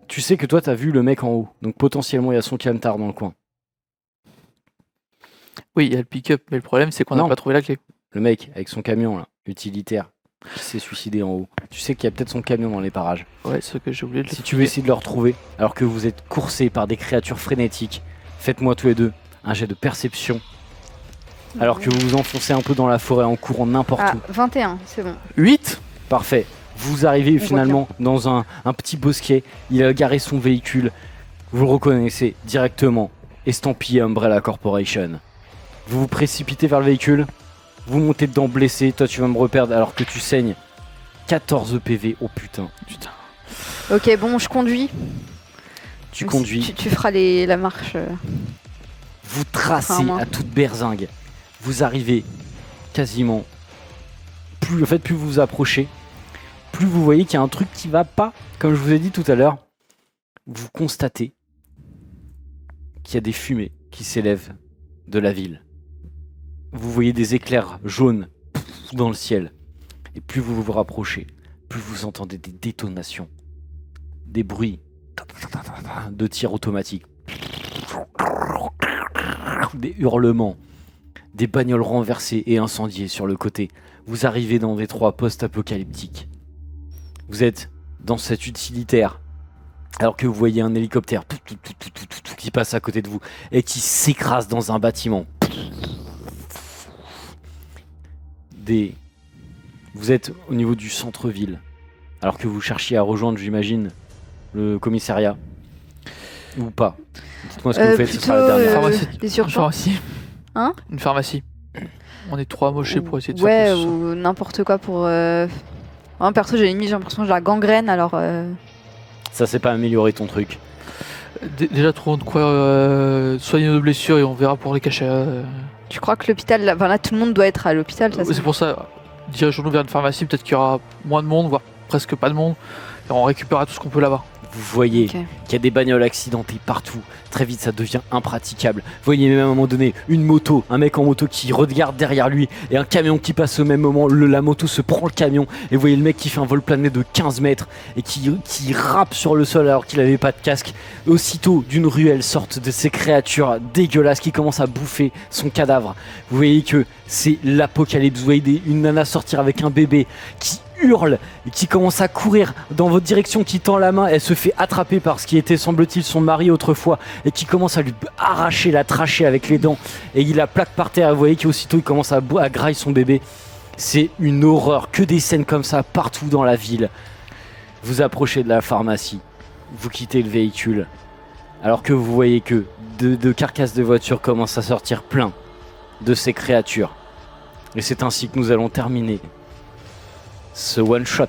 Tu sais que toi, t'as vu le mec en haut, donc potentiellement il y a son camtar dans le coin. Oui, il y a le pick-up, mais le problème c'est qu'on n'a Non. pas trouvé la clé. Le mec avec son camion là, utilitaire, qui s'est suicidé en haut. Tu sais qu'il y a peut-être son camion dans les parages. Ouais, c'est ce que j'ai oublié de le Si tu veux essayer de le retrouver, alors que vous êtes coursés par des créatures frénétiques, faites-moi tous les deux un jet de perception. Alors que vous vous enfoncez un peu dans la forêt en courant n'importe Ah, où. 21, c'est bon. 8. Parfait. Vous arrivez voit finalement dans un petit bosquet. Il a garé son véhicule. Vous le reconnaissez directement. Estampillé Umbrella Corporation. Vous vous précipitez vers le véhicule. Vous montez dedans blessé. Toi, tu vas me reperdre alors que tu saignes. 14 PV. Oh putain. Ok, bon, je conduis. Tu Mais conduis. Tu feras la marche. Vous tracez Enfin, moi. à toute berzingue. Vous arrivez quasiment plus vous vous approchez, plus vous voyez qu'il y a un truc qui va pas. Comme je vous ai dit tout à l'heure, vous constatez qu'il y a des fumées qui s'élèvent de la ville. Vous voyez des éclairs jaunes dans le ciel. Et plus vous vous rapprochez, plus vous entendez des détonations, des bruits de tirs automatiques, des hurlements, des bagnoles renversées et incendiées sur le côté. Vous arrivez dans des Détroit post-apocalyptiques. Vous êtes dans cette utilitaire, alors que vous voyez un hélicoptère qui passe à côté de vous et qui s'écrase dans un bâtiment. Vous êtes au niveau du centre-ville, alors que vous cherchiez à rejoindre, j'imagine, le commissariat. Ou pas. Dites-moi ce que vous faites, ce sera la dernière. Pharmacie. Les Une urgences. pharmacie. Hein? Une pharmacie. On est 3 mochés pour essayer de Ouais, faire plus. ou n'importe quoi pour. Moi, perso, j'ai l'impression que j'ai la gangrène, alors. Ça s'est pas amélioré ton truc. Déjà trouvons de quoi soigner nos blessures et on verra pour les cachets. Tu crois que l'hôpital. Là, tout le monde doit être à l'hôpital, ça C'est pour ça, dirigeons-nous vers une pharmacie, peut-être qu'il y aura moins de monde, voire presque pas de monde. Et on récupérera tout ce qu'on peut là-bas. Vous voyez Ok. qu'il y a des bagnoles accidentées partout. Très vite, ça devient impraticable. Vous voyez même à un moment donné une moto, un mec en moto qui regarde derrière lui et un camion qui passe au même moment. La moto se prend le camion et vous voyez le mec qui fait un vol plané de 15 mètres et qui rappe sur le sol alors qu'il n'avait pas de casque. Aussitôt, d'une ruelle sortent de ces créatures dégueulasses qui commencent à bouffer son cadavre. Vous voyez que c'est l'apocalypse. Vous voyez une nana sortir avec un bébé qui hurle et qui commence à courir dans votre direction, qui tend la main. Elle se fait attraper par ce qui était, semble-t-il, son mari autrefois et qui commence à lui arracher la trachée avec les dents et il la plaque par terre. Vous voyez qu'aussitôt il commence à grailler son bébé. C'est une horreur, que des scènes comme ça partout dans la ville. Vous approchez de la pharmacie, vous quittez le véhicule alors que vous voyez que de carcasses de voitures commencent à sortir plein de ces créatures. Et c'est ainsi que nous allons terminer ce one shot.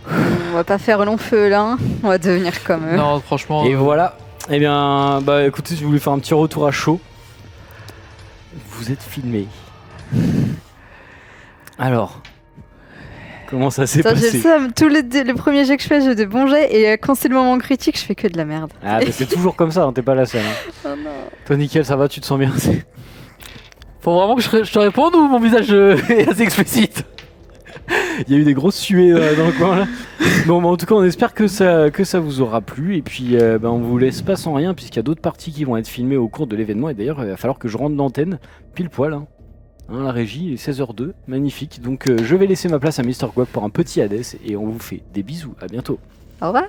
On va pas faire long feu là, hein. On va devenir comme eux. Non, franchement. Et voilà. Eh bien, bah écoutez, je voulais faire un petit retour à chaud. Vous êtes filmé. Alors, comment ça s'est Putain, j'ai le passé? seum. Tous les premiers jets que je fais, j'ai des bons jets. Et quand c'est le moment critique, je fais que de la merde. Ah, bah c'est toujours comme ça, hein, t'es pas la seule. Hein. Oh non. Toi, nickel, ça va, tu te sens bien? Faut vraiment que je te réponde ou mon visage est assez explicite? Il y a eu des grosses suées dans le coin là. Bon, bah, en tout cas, on espère que ça vous aura plu. Et puis, bah, on vous laisse pas sans rien, puisqu'il y a d'autres parties qui vont être filmées au cours de l'événement. Et d'ailleurs, il va falloir que je rentre l'antenne pile poil. Hein. Hein, la régie est 16h02, magnifique. Donc, je vais laisser ma place à Mr. Guac pour un petit Hades. Et on vous fait des bisous. À bientôt. Au revoir.